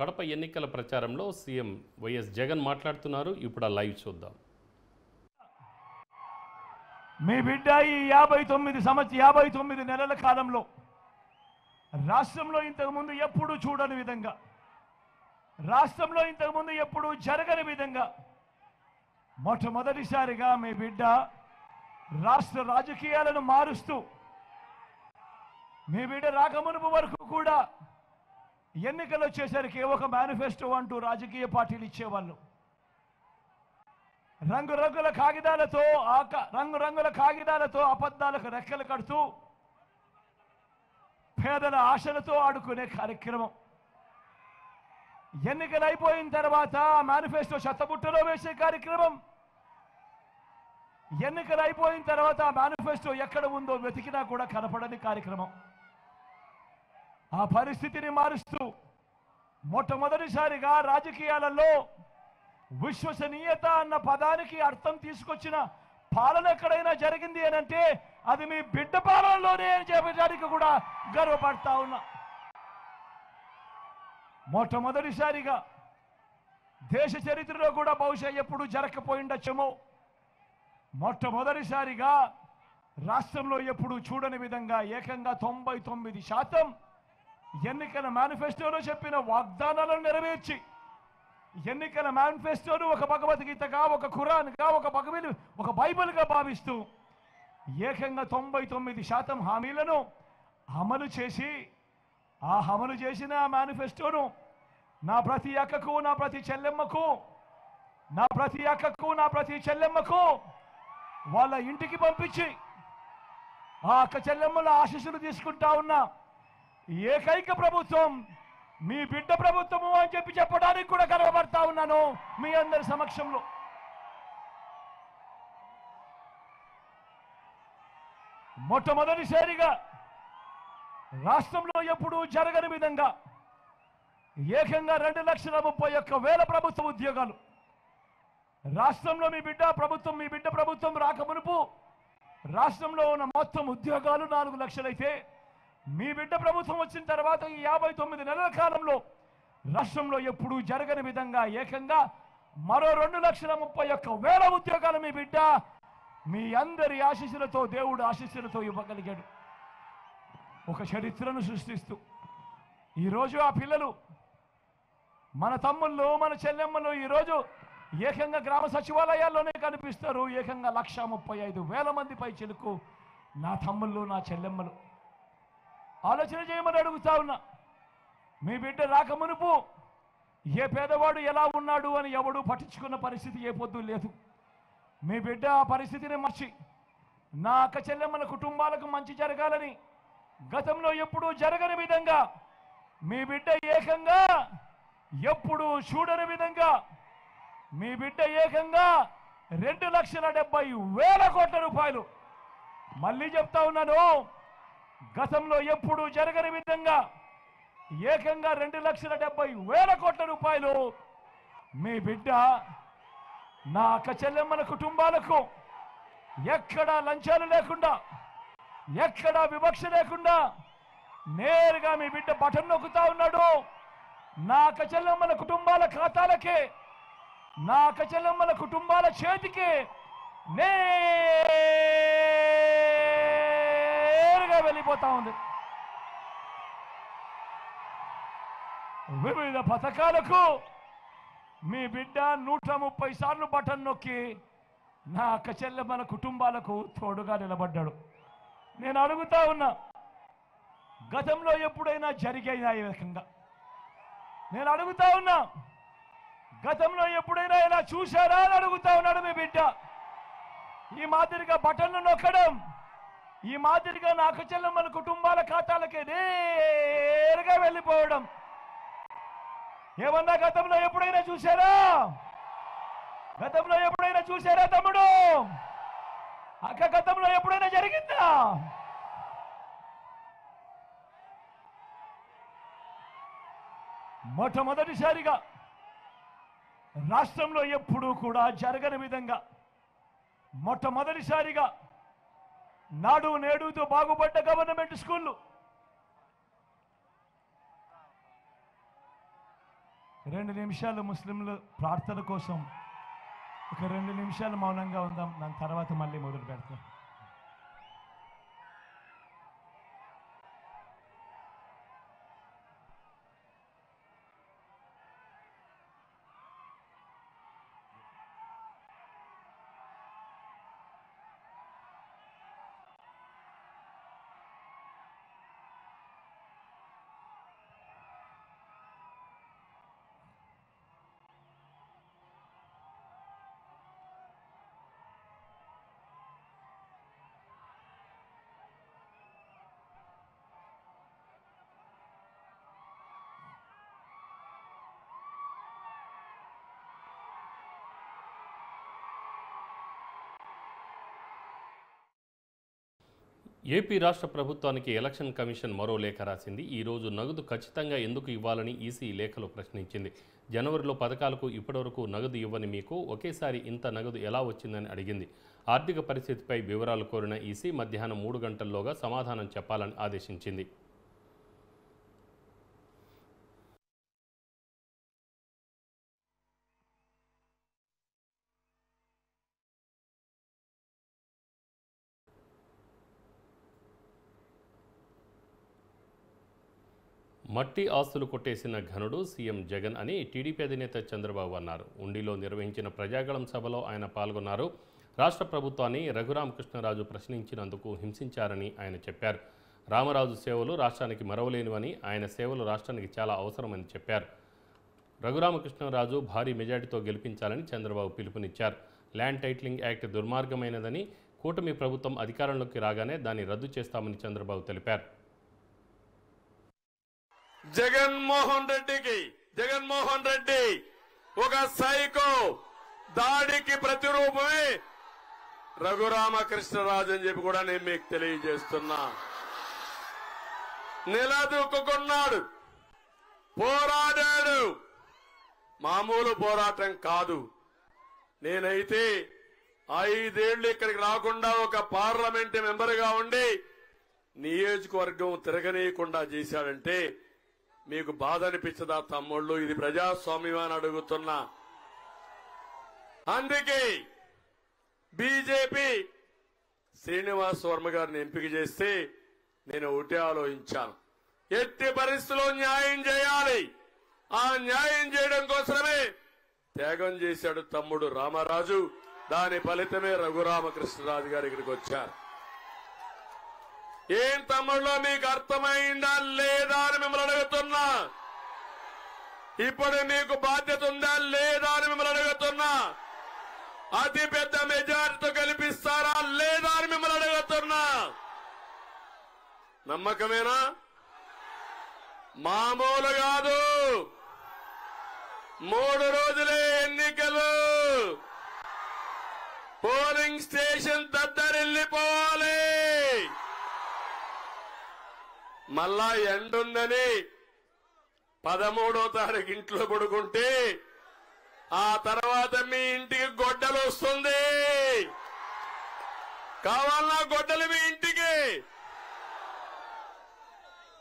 కడప ఎన్నికల ప్రచారంలో CM YS Jagan మాట్లాడుతున్నారు. ఇప్పుడు ఆ లైవ్ చూద్దాం. మీ బిడ్డ ఈ 59 నెలల కాలంలో రాష్ట్రంలో ఇంతకుముందు ఎప్పుడూ చూడని విధంగా, రాష్ట్రంలో ఇంతకుముందు ఎప్పుడూ జరగని విధంగా మొట్టమొదటిసారిగా మీ బిడ్డ రాష్ట్ర రాజకీయాలను మారుస్తూ, మీ బిడ్డ రాకమునుపు వరకు కూడా ఎన్నికలు వచ్చేసరికి ఒక మేనిఫెస్టో అంటూ రాజకీయ పార్టీలు ఇచ్చేవాళ్ళు. రంగురంగుల కాగితాలతో అబద్ధాలకు రెక్కలు కడుతూ పేదల ఆశలతో ఆడుకునే కార్యక్రమం. ఎన్నికలు అయిపోయిన తర్వాత మేనిఫెస్టో చెత్తబుట్టలో వేసే కార్యక్రమం. ఎన్నికలు అయిపోయిన తర్వాత మేనిఫెస్టో ఎక్కడ ఉందో వెతికినా కూడా కనపడని కార్యక్రమం. ఆ పరిస్థితిని మారుస్తూ మొట్టమొదటిసారిగా రాజకీయాలలో విశ్వసనీయత అన్న పదానికి అర్థం తీసుకొచ్చిన పాలన ఎక్కడైనా జరిగింది అని అంటే అది మీ బిడ్డ పాలనలోనే అని చెప్పడానికి కూడా గర్వపడతా ఉన్నా. మొట్టమొదటిసారిగా దేశ చరిత్రలో కూడా బహుశా ఎప్పుడు జరగకపోయిండొచ్చేమో, మొట్టమొదటిసారిగా రాష్ట్రంలో ఎప్పుడు చూడని విధంగా ఏకంగా 99% ఎన్నికల మేనిఫెస్టోలో చెప్పిన వాగ్దానాలను నెరవేర్చి, ఎన్నికల మేనిఫెస్టోను ఒక భగవద్గీతగా, ఒక ఖురాన్గా, ఒక బైబిల్గా భావిస్తూ ఏకంగా 99% హామీలను అమలు చేసి, ఆ అమలు చేసిన మేనిఫెస్టోను నా ప్రతి అక్కకు, నా ప్రతి చెల్లెమ్మకు వాళ్ళ ఇంటికి పంపించి ఆ అక్క చెల్లెమ్మల ఆశీస్సులు తీసుకుంటా ఉన్నా ఏకైక ప్రభుత్వం మీ బిడ్డ ప్రభుత్వము అని చెప్పడానికి కూడా గర్వపడతా ఉన్నాను మీ అందరి సమక్షంలో. మొట్టమొదటిసారిగా రాష్ట్రంలో ఎప్పుడూ జరగని విధంగా ఏకంగా 2,31,000 ప్రభుత్వ ఉద్యోగాలు రాష్ట్రంలో మీ బిడ్డ ప్రభుత్వం రాకమునుపు రాష్ట్రంలో ఉన్న మొత్తం ఉద్యోగాలు 4 లక్షలైతే, మీ బిడ్డ ప్రభుత్వం వచ్చిన తర్వాత ఈ 59 నెలల కాలంలో రాష్ట్రంలో ఎప్పుడూ జరగని విధంగా ఏకంగా మరో 2,31,000 ఉద్యోగాలు మీ బిడ్డ మీ అందరి ఆశీస్సులతో, దేవుడు ఆశీస్సులతో ఇవ్వగలిగాడు. ఒక చరిత్రను సృష్టిస్తూ ఈరోజు ఆ పిల్లలు, మన తమ్ముళ్ళు, మన చెల్లెమ్మలు ఈరోజు ఏకంగా గ్రామ సచివాలయాల్లోనే కనిపిస్తారు. ఏకంగా 1,35,000 మంది పై చిలుకు నా తమ్ముళ్ళు, నా చెల్లెమ్మలు. ఆలోచన చేయమని అడుగుతా ఉన్నా. మీ బిడ్డ రాకమునుపు ఏ పేదవాడు ఎలా ఉన్నాడు అని ఎవడు పట్టించుకున్న పరిస్థితి ఏ పొద్దు లేదు. మీ బిడ్డ ఆ పరిస్థితిని మార్చి నా అక్క చెల్లెమ్మల కుటుంబాలకు మంచి జరగాలని గతంలో ఎప్పుడూ జరగని విధంగా మీ బిడ్డ ఏకంగా ఎప్పుడు చూడని విధంగా మీ బిడ్డ ఏకంగా 2,70,000 కోట్ల రూపాయలు, మళ్ళీ చెప్తా ఉన్నాను, గతంలో ఎప్పుడు జరగని విధంగా ఏకంగా 2,70,000 కోట్ల రూపాయలు మీ బిడ్డ నా అక్క చెల్లెమ్మల కుటుంబాలకు ఎక్కడా లంచాలు లేకుండా, ఎక్కడా వివక్ష లేకుండా నేరుగా మీ బిడ్డ బటన్ నొక్కుతా ఉన్నాడు. నా అక్క చెల్లెమ్మల కుటుంబాల ఖాతాలకే, నా అక్క చెల్లెమ్మల కుటుంబాల చేతికి నేరుగా వెళ్ళిపోతా ఉంది. వివిధ పథకాలకు మీ బిడ్డ 130 సార్లు బటన్ నొక్కి నా అక్క చెల్లెమ్మల కుటుంబాలకు తోడుగా నిలబడ్డాడు. నేను అడుగుతా ఉన్నా, గతంలో ఎప్పుడైనా జరిగాయినా ఈ రకంగా? నేను అడుగుతా ఉన్నా, గతంలో ఎప్పుడైనా ఇలా చూశారా అని అడుగుతా ఉన్నాడు మీ బిడ్డ. ఈ మాదిరిగా బటన్లు నొక్కడం, ఈ మాదిరిగా నా అక్క చెల్లెమ్మల కుటుంబాల ఖాతాలకే నేరుగా వెళ్ళిపోవడం ఏమన్నా గతంలో ఎప్పుడైనా చూశారా? గతంలో ఎప్పుడైనా చూశారా తమ్ముడు? అక్క గతంలో ఎప్పుడైనా జరిగిందా? మొట్టమొదటిసారిగా రాష్ట్రంలో ఎప్పుడూ కూడా జరగని విధంగా మొట్టమొదటిసారిగా నాడు నేడుతో బాగుపడ్డ గవర్నమెంట్ స్కూళ్ళు 2 నిమిషాలు ముస్లింలు ప్రార్థన కోసం ఒక 2 నిమిషాలు మౌనంగా ఉందాం. దాని తర్వాత మళ్ళీ మొదలు పెడతాం. ఏపీ రాష్ట్ర ప్రభుత్వానికి ఎలక్షన్ కమిషన్ మరో లేఖ రాసింది. ఈరోజు నగదు ఖచ్చితంగా ఎందుకు ఇవ్వాలని ఈసీ లేఖలో ప్రశ్నించింది. జనవరిలో పథకాలకు ఇప్పటివరకు నగదు ఇవ్వని మీకు ఒకేసారి ఇంత నగదు ఎలా వచ్చిందని అడిగింది. ఆర్థిక పరిస్థితిపై వివరాలు కోరిన ఈసీ మధ్యాహ్నం 3 గంటల్లోగా సమాధానం చెప్పాలని ఆదేశించింది. మట్టి ఆస్తులు కొట్టేసిన ఘనుడు సీఎం జగన్ అని టీడీపీ అధినేత చంద్రబాబు అన్నారు. ఉండిలో నిర్వహించిన ప్రజాగళం సభలో ఆయన పాల్గొన్నారు. రాష్ట్ర ప్రభుత్వాన్ని రఘురామకృష్ణరాజు ప్రశ్నించినందుకు హింసించారని ఆయన చెప్పారు. రామరాజు సేవలు రాష్ట్రానికి మరవలేనివని, ఆయన సేవలు రాష్ట్రానికి చాలా అవసరమని చెప్పారు. రఘురామకృష్ణరాజు భారీ మెజార్టీతో గెలిపించాలని చంద్రబాబు పిలుపునిచ్చారు. ల్యాండ్ టైటిలింగ్ యాక్ట్ దుర్మార్గమైనదని, కూటమి ప్రభుత్వం అధికారంలోకి రాగానే దాన్ని రద్దు చేస్తామని చంద్రబాబు తెలిపారు. జగన్మోహన్ రెడ్డి ఒక సైకో, దాడికి ప్రతిరూపమే రఘురామకృష్ణరాజు అని చెప్పి కూడా నేను మీకు తెలియజేస్తున్నా. నిలదొక్కున్నాడు, పోరాడాడు. మామూలు పోరాటం కాదు. నేనైతే 5 ఏళ్లు ఇక్కడికి రాకుండా ఒక పార్లమెంట్ మెంబర్గా ఉండి నియోజకవర్గం తిరగనీయకుండా చేశాడంటే మీకు బాధ అనిపించదా తమ్ముళ్ళు? ఇది ప్రజాస్వామ్యం అని అడుగుతున్నా. అందుకే బీజేపీ శ్రీనివాస్ వర్మ గారిని ఎంపిక చేస్తే నేను ఒకటే ఆలోచించాను, ఎట్టి పరిస్థితుల్లో న్యాయం చేయాలి. ఆ న్యాయం చేయడం కోసమే త్యాగం చేశాడు తమ్ముడు రామరాజు. దాని ఫలితమే రఘురామకృష్ణరాజు గారు ఇక్కడికి వచ్చారు. ఏం తమ్ముళ్ళో మీకు అర్థమైందా లేదా అని మిమ్మల్ని అడుగుతున్నా. ఇప్పుడు మీకు బాధ్యత ఉందా లేదా అని మిమ్మల్ని అడుగుతున్నా. అతి పెద్ద మెజారిటీతో గెలిపిస్తారా లేదా అని మిమ్మల్ని అడుగుతున్నా. నమ్మకమేనా? మామూలు కాదు. 3 రోజులే ఎన్నికలు. పోలింగ్ స్టేషన్ దద్దరిల్లిపోవాలి. మళ్ళా ఎండుందని 13వ తారీఖు ఇంట్లో పడుకుంటే ఆ తర్వాత మీ ఇంటికి గొడ్డలు వస్తుంది. కావాలన్నా గొడ్డలు మీ ఇంటికి.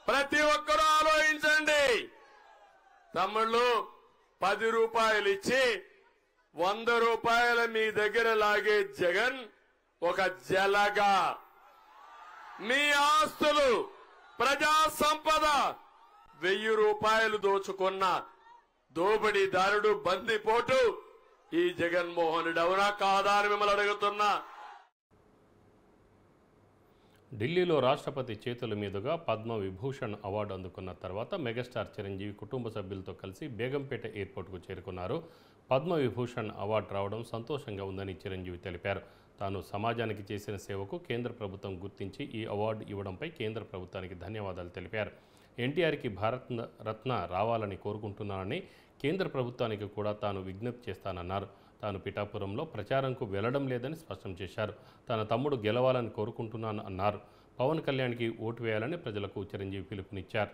ప్రతి ఒక్కరూ ఆలోచించండి. తమ్ముళ్ళు 10 రూపాయలు ఇచ్చి 100 రూపాయలు మీ దగ్గర లాగే జగన్ ఒక జలగా మీ ఆస్తులు, ప్రజా సంపద 1000 రూపాయలు దోచుకున్న దోపిడీదారుడు, బందిపోటు ఈ జగన్మోహన్ రెడ్డి. అవునా కాదా అని మిమ్మల్ని అడుగుతున్నా. ఢిల్లీలో రాష్ట్రపతి చేతుల మీదుగా పద్మ విభూషణ్ అవార్డు అందుకున్న తర్వాత మెగాస్టార్ చిరంజీవి కుటుంబ సభ్యులతో కలిసి బేగంపేట ఎయిర్పోర్టుకు చేరుకున్నారు. పద్మ విభూషణ్ అవార్డు రావడం సంతోషంగా ఉందని చిరంజీవి తెలిపారు. తాను సమాజానికి చేసిన సేవకు కేంద్ర ప్రభుత్వం గుర్తించి ఈ అవార్డు ఇవ్వడంపై కేంద్ర ప్రభుత్వానికి ధన్యవాదాలు తెలిపారు. ఎన్టీఆర్కి భారత రత్న రావాలని కోరుకుంటున్నానని, కేంద్ర ప్రభుత్వానికి కూడా తాను విజ్ఞప్తి చేస్తానన్నారు. తాను పిఠాపురంలో ప్రచారంకు వెళ్లడం లేదని స్పష్టం చేశారు. తన తమ్ముడు గెలవాలని కోరుకుంటున్నాను అన్నారు. పవన్ కళ్యాణ్కి ఓటు వేయాలని ప్రజలకు చిరంజీవి పిలుపునిచ్చారు.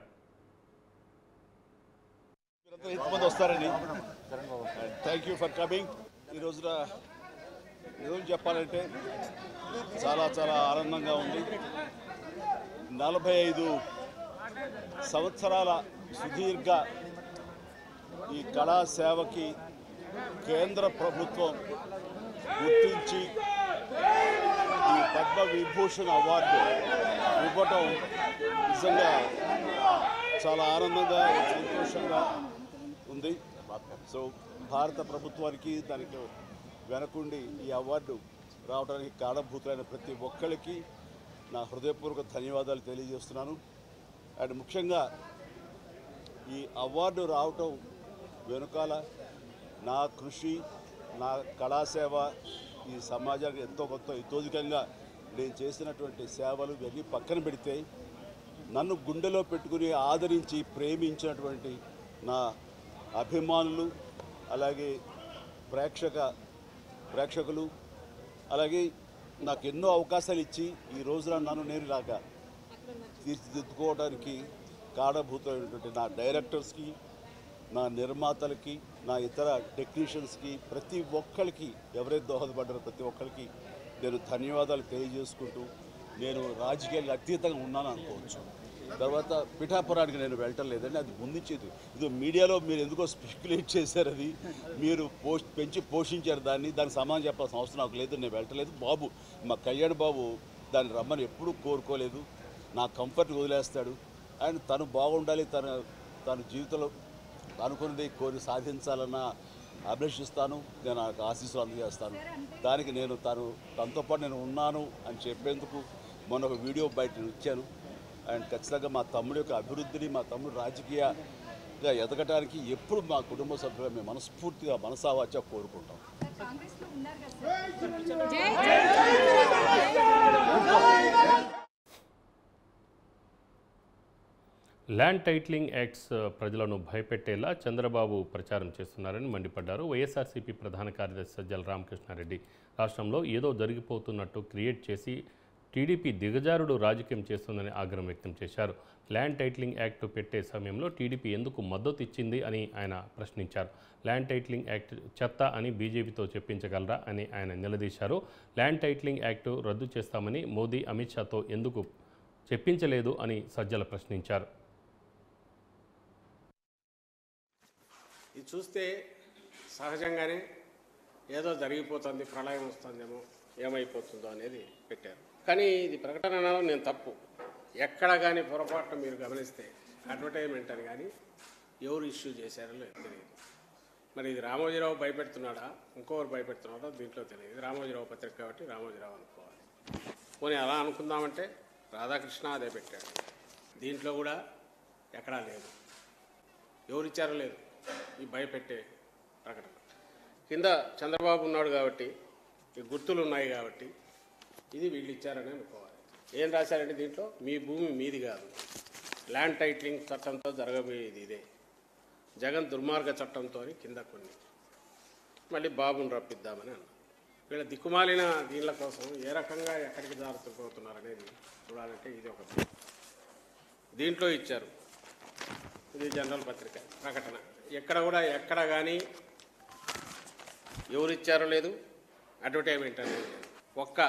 ఈరోజు చెప్పాలంటే చాలా చాలా ఆనందంగా ఉంది. 45 సంవత్సరాల సుదీర్ఘ ఈ కళా సేవకి కేంద్ర ప్రభుత్వం గుర్తించి ఈ పద్మ విభూషణ్ అవార్డు ఇవ్వటం నిజంగా చాలా ఆనందంగా సంతోషంగా ఉంది. సో భారత ప్రభుత్వానికి దానికి వెనకుండి ఈ అవార్డు రావడానికి కారణభూతులైన ప్రతి ఒక్కరికి నా హృదయపూర్వక ధన్యవాదాలు తెలియజేస్తున్నాను. అండ్ ముఖ్యంగా ఈ అవార్డు రావటం వెనుకాల నా కృషి, నా కళాసేవ ఈ సమాజానికి ఎంతో కొంత ఇతోధికంగా నేను చేసినటువంటి సేవలు ఇవన్నీ పక్కన పెడితే నన్ను గుండెలో పెట్టుకుని ఆదరించి ప్రేమించినటువంటి నా అభిమానులు, అలాగే ప్రేక్షకులు, అలాగే నాకు ఎన్నో అవకాశాలు ఇచ్చి ఈ రోజున నన్ను నేను ఇలాగా తీర్చిదిద్దుకోవడానికి కారణభూతమైనటువంటి నా డైరెక్టర్స్కి, నా నిర్మాతలకి, నా ఇతర టెక్నీషియన్స్కి, ప్రతి ఒక్కరికి ఎవరైతే దోహదపడ్డారో ప్రతి ఒక్కరికి నేను ధన్యవాదాలు తెలియజేసుకుంటూ నేను రాజకీయాలకు అతీతంగా ఉన్నాను అనుకోవచ్చు. తర్వాత పిఠాపురానికి నేను వెళ్ళటం లేదండి, అది ముందుంచేది. ఇది మీడియాలో మీరు ఎందుకో స్పెక్యులేట్ చేశారు, అది మీరు పెంచి పోషించారు దానికి సమాధానం చెప్పాల్సిన అవసరం నాకు లేదు. నేను వెళ్ళటలేదు. బాబు మా కళ్యాణ్ బాబు దాన్ని రమ్మని ఎప్పుడూ కోరుకోలేదు. నా కంఫర్ట్ వదిలేస్తాడు. అండ్ తను బాగుండాలి, తన జీవితంలో అనుకున్నది కోరి సాధించాలన్న అభిలషిస్తాను. నేను నాకు ఆశీస్సులు అందజేస్తాను. దానికి నేను తనతో పాటు నేను ఉన్నాను అని చెప్పేందుకు మొన్న ఒక వీడియో బయట ఇచ్చాను. అండ్ ఖచ్చితంగా మా తమ్ముడి యొక్క అభివృద్ధిని, మా తమ్ముడు రాజకీయంగా ఎదగడానికి ఎప్పుడు మా కుటుంబ సభ్యులుగా మేము మనస్ఫూర్తిగా మనసావాచా కోరుకుంటాం. ల్యాండ్ టైటిలింగ్ యాక్ట్స్ ప్రజలను భయపెట్టేలా చంద్రబాబు ప్రచారం చేస్తున్నారని మండిపడ్డారు. వైఎస్ఆర్సీపీ ప్రధాన కార్యదర్శి సజ్జల రామకృష్ణారెడ్డి రాష్ట్రంలో ఏదో జరిగిపోతున్నట్టు క్రియేట్ చేసి టీడీపీ దిగజారుడు రాజకీయం చేస్తుందని ఆగ్రహం వ్యక్తం చేశారు. ల్యాండ్ టైటిలింగ్ యాక్ట్ పెట్టే సమయంలో టీడీపీ ఎందుకు మద్దతు ఇచ్చింది అని ఆయన ప్రశ్నించారు. ల్యాండ్ టైటిలింగ్ యాక్ట్ చెత్త అని బీజేపీతో చెప్పించగలరా అని ఆయన నిలదీశారు. ల్యాండ్ టైటిలింగ్ యాక్ట్ రద్దు చేస్తామని మోదీ, అమిత్ షాతో ఎందుకు చెప్పించలేదు అని సజ్జల ప్రశ్నించారు. ఇది చూస్తే సహజంగానే ఏదో జరిగిపోతుంది, ప్రళయం వస్తుందేమో, ఏమైపోతుందో అనేది పెట్టారు. కానీ ఇది ప్రకటన అనడం నేను తప్పు. ఎక్కడ కానీ పొరపాటున మీరు గమనిస్తే అడ్వర్టైజ్మెంట్ అని కానీ ఎవరు ఇష్యూ చేశారో తెలియదు. మరి ఇది రామోజీరావు భయపెడుతున్నాడా, ఇంకొకరు భయపెడుతున్నాడో దీంట్లో తెలియదు. ఇది రామోజీరావు పత్రిక కాబట్టి రామోజీరావు అనుకోవాలి. పోనీ అలా అనుకుందామంటే రాధాకృష్ణ అదే పెట్టాడు. దీంట్లో కూడా ఎక్కడా లేదు, ఎవరిచ్చారో లేదు ఈ భయపెట్టే ప్రకటన. కింద చంద్రబాబు ఉన్నాడు కాబట్టి, ఈ గుర్తులు ఉన్నాయి కాబట్టి ఇది వీళ్ళు ఇచ్చారని అనుకోవాలి. ఏం రాశారంటే దీంట్లో, మీ భూమి మీది కాదు, ల్యాండ్ టైటిలింగ్ చట్టంతో జరగబోయేది ఇదే, జగన్ దుర్మార్గ చట్టంతో కింద కొన్ని, మళ్ళీ బాబుని రప్పిద్దామని అన్నారు. వీళ్ళ దిక్కుమాలిన దీనిల కోసం ఏ రకంగా ఎక్కడికి జారుతుపోతున్నారు అనేది చూడాలంటే ఇది ఒక దీంట్లో ఇచ్చారు. ఇది జనరల్ పత్రిక ప్రకటన. ఎక్కడ కానీ ఎవరిచ్చారో లేదు, అడ్వర్టైజ్మెంట్ అనేది లేదు. ఒక్క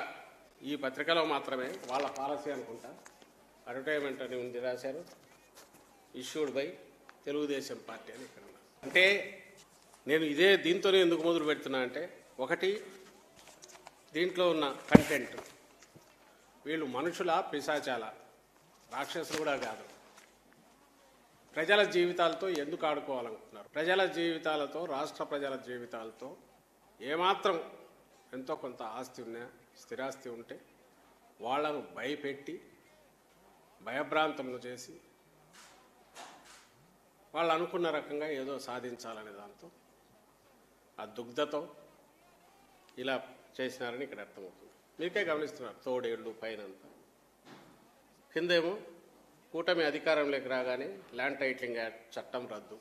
ఈ పత్రికలో మాత్రమే వాళ్ళ పాలసీ అనుకుంటా అడ్వర్టైజ్మెంట్ అని ఉంది, రాశారు. ఇష్యూడ్ బై తెలుగుదేశం పార్టీ అని ఇక్కడ ఉన్నారు. అంటే నేను దీంతోనే ఎందుకు మొదలు పెడుతున్నా అంటే, ఒకటి దీంట్లో ఉన్న కంటెంట్, వీళ్ళు మనుషుల పిశాచాల, రాక్షసులు కూడా కాదు. ప్రజల జీవితాలతో ఎందుకు ఆడుకోవాలనుకుంటున్నారు? ప్రజల జీవితాలతో, రాష్ట్ర ప్రజల జీవితాలతో ఏమాత్రం ఎంతో కొంత ఆస్తి ఉన్నా, స్థిరాస్తి ఉంటే వాళ్లను భయపెట్టి భయభ్రాంతంలో చేసి వాళ్ళు అనుకున్న రకంగా ఏదో సాధించాలనే దాంతో, ఆ దుగ్ధతో ఇలా చేసినారని ఇక్కడ అర్థమవుతుంది. మీకే గమనిస్తున్నారు. తోడేళ్ళు పైనంతా, కిందేమో కూటమి అధికారంలోకి రాగానే ల్యాండ్ టైటిలింగ్ యాక్ట్ చట్టం రద్దు,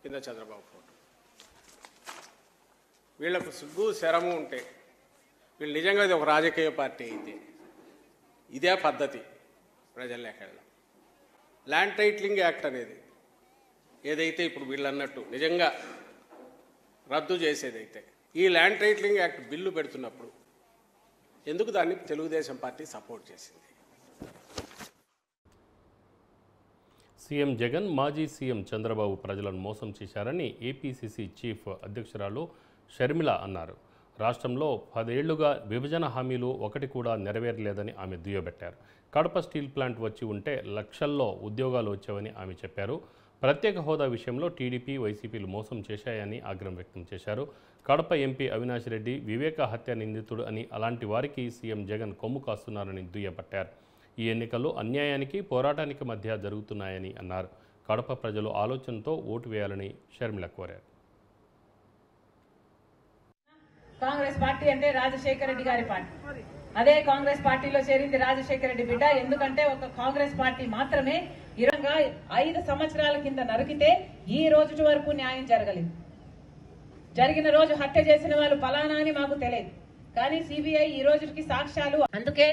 కింద చంద్రబాబు ఫోటో. వీళ్లకు సిగ్గు శరము ఉంటే, వీళ్ళు నిజంగా ఇది ఒక రాజకీయ పార్టీ అయితే ఇదే పద్ధతి ప్రజల్లోకి వెళ్ళడం. ల్యాండ్ టైటిలింగ్ యాక్ట్ అనేది ఏదైతే ఇప్పుడు వీళ్ళు అన్నట్టు నిజంగా రద్దు చేసేదైతే, ఈ ల్యాండ్ టైటిలింగ్ యాక్ట్ బిల్లు పెడుతున్నప్పుడు ఎందుకు దాన్ని తెలుగుదేశం పార్టీ సపోర్ట్ చేసింది? సీఎం జగన్ మాజీ సీఎం చంద్రబాబు ప్రజలను మోసం చేశారని ఏపీసీసీ చీఫ్ అధ్యక్షురాలు షర్మిల అన్నారు. రాష్ట్రంలో 10 ఏళ్లుగా విభజన హామీలు ఒకటి కూడా నెరవేరలేదని ఆమె దుయ్యబట్టారు. కడప స్టీల్ ప్లాంట్ వచ్చి ఉంటే లక్షల్లో ఉద్యోగాలు వచ్చేవని ఆమె చెప్పారు. ప్రత్యేక హోదా విషయంలో టీడీపీ, వైసీపీలు మోసం చేశాయని ఆగ్రహం వ్యక్తం చేశారు. కడప ఎంపీ అవినాష్ రెడ్డి వివేక హత్య నిందితుడు అని, అలాంటి వారికి సీఎం జగన్ కొమ్ము కాస్తున్నారని దుయ్యబట్టారు. ఈ ఎన్నికలు అన్యాయానికి, పోరాటానికి మధ్య జరుగుతున్నాయని అన్నారు. కడప ప్రజలు ఆలోచనతో ఓటు వేయాలని షర్మిల కోరారు. కాంగ్రెస్ పార్టీ అంటే రాజశేఖర రెడ్డి గారి పార్టీ. అదే కాంగ్రెస్ పార్టీలో చేరింది రాజశేఖర రెడ్డి బిడ్డ. ఎందుకంటే ఒక కాంగ్రెస్ పార్టీ మాత్రమే 5 సంవత్సరాల కింద నరికితే ఈ రోజు వరకు న్యాయం జరగలేదు. జరిగిన రోజు హత్య చేసిన వాళ్ళు పలానా అని మాకు తెలియదు, కానీ సిబిఐ ఈ రోజుకి సాక్ష్యాలు. అందుకే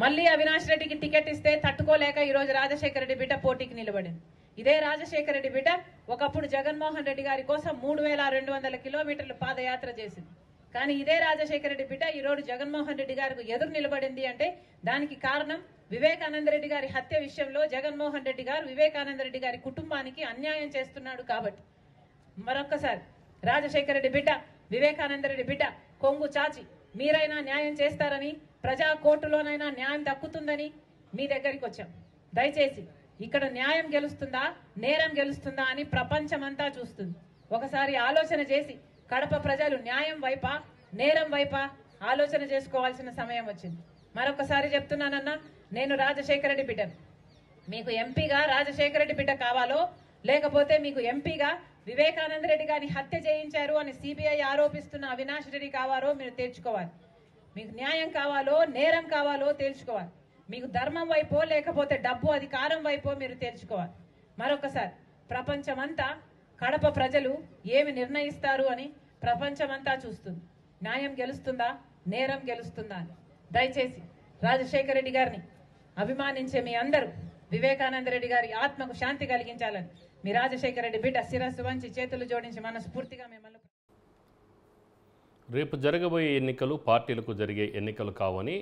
మళ్ళీ అవినాష్ రెడ్డికి టికెట్ ఇస్తే తట్టుకోలేక ఈ రోజు రాజశేఖర రెడ్డి బిడ్డ పోటీకి నిలబడింది. ఇదే రాజశేఖర రెడ్డి బిడ్డ ఒకప్పుడు జగన్మోహన్ రెడ్డి గారి కోసం 3200 కిలోమీటర్లు పాదయాత్ర చేసింది. కానీ ఇదే రాజశేఖర రెడ్డి బిడ్డ ఈ రోజు జగన్మోహన్ రెడ్డి గారికి ఎదురు నిలబడింది అంటే దానికి కారణం వివేకానంద రెడ్డి గారి హత్య విషయంలో జగన్మోహన్ రెడ్డి గారు వివేకానంద రెడ్డి గారి కుటుంబానికి అన్యాయం చేస్తున్నాడు కాబట్టి. మరొక్కసారి రాజశేఖర రెడ్డి బిడ్డ, వివేకానంద రెడ్డి బిడ్డ కొంగు చాచి మీరైనా న్యాయం చేస్తారని, ప్రజా కోర్టులోనైనా న్యాయం దక్కుతుందని మీ దగ్గరికి వచ్చాం. దయచేసి ఇక్కడ న్యాయం గెలుస్తుందా, నేరం గెలుస్తుందా అని ప్రపంచమంతా చూస్తుంది. ఒకసారి ఆలోచన చేసి కడప ప్రజలు న్యాయం వైపా, నేరం వైపా ఆలోచన చేసుకోవాల్సిన సమయం వచ్చింది. మరొకసారి చెప్తున్నానన్నా, నేను రాజశేఖర రెడ్డి బిడ్డను. మీకు ఎంపీగా రాజశేఖర రెడ్డి బిడ్డ కావాలో, లేకపోతే మీకు ఎంపీగా వివేకానంద రెడ్డి గారిని హత్య చేయించారు అని సిబిఐ ఆరోపిస్తున్న అవినాష్ రెడ్డి కావాలో మీరు తేల్చుకోవాలి. మీకు న్యాయం కావాలో, నేరం కావాలో తేల్చుకోవాలి. మీకు ధర్మం వైపో, లేకపోతే డబ్బు అధికారం వైపో మీరు తేల్చుకోవాలి. మరొకసారి ప్రపంచమంతా కడప ప్రజలు ఏమి నిర్ణయిస్తారు అని ప్రపంచమంతా చూస్తుంది. న్యాయం గెలుస్తుందా, నేరం గెలుస్తుందా అని. దయచేసి రాజశేఖర రెడ్డి గారిని అభిమానించే మీ అందరూ వివేకానంద రెడ్డి గారి ఆత్మకు శాంతి కలిగించాలని మీ రాజశేఖర రెడ్డి బిడ్డ శిరస్సు వంచి చేతులు జోడించి మనస్ఫూర్తిగా మిమ్మల్ని. రేపు జరగబోయే ఎన్నికలు పార్టీలకు జరిగే ఎన్నికలు కావని,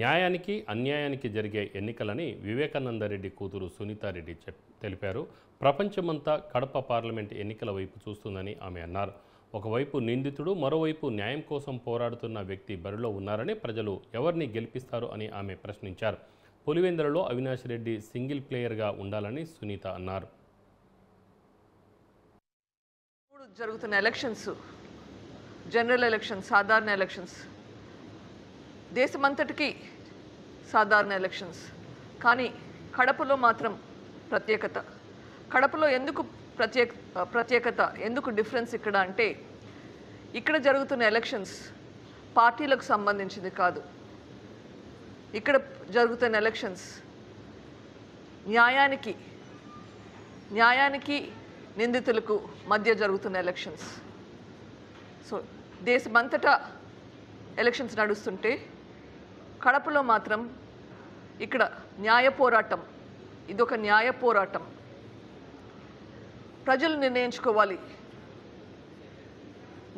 న్యాయానికి అన్యాయానికి జరిగే ఎన్నికలని వివేకానందరెడ్డి కూతురు సునీతారెడ్డి తెలిపారు. ప్రపంచమంతా కడప పార్లమెంట్ ఎన్నికల వైపు చూస్తుందని ఆమె అన్నారు. ఒకవైపు నిందితుడు, మరోవైపు న్యాయం కోసం పోరాడుతున్న వ్యక్తి బరిలో ఉన్నారని, ప్రజలు ఎవరిని గెలిపిస్తారు అని ఆమె ప్రశ్నించారు. పులివెందులలో అవినాష్ రెడ్డి సింగిల్ ప్లేయర్గా ఉండాలని సునీత అన్నారు. జరుగుతున్న ఎలక్షన్స్, జనరల్ ఎలక్షన్స్, సాధారణ ఎలక్షన్స్, దేశమంతటికి సాధారణ ఎలక్షన్స్. కానీ కడపలో మాత్రం ప్రత్యేకత. కడపలో ఎందుకు ప్రత్యేకత, ఎందుకు డిఫరెన్స్ ఇక్కడ అంటే, ఇక్కడ జరుగుతున్న ఎలక్షన్స్ పార్టీలకు సంబంధించింది కాదు. ఇక్కడ జరుగుతున్న ఎలక్షన్స్ న్యాయానికి నిందితులకు మధ్య జరుగుతున్న ఎలక్షన్స్. సో దేశమంతటా ఎలక్షన్స్ నడుస్తుంటే కడపలో మాత్రం ఇక్కడ న్యాయ పోరాటం, ఇదొక న్యాయ పోరాటం. ప్రజలు నిర్ణయించుకోవాలి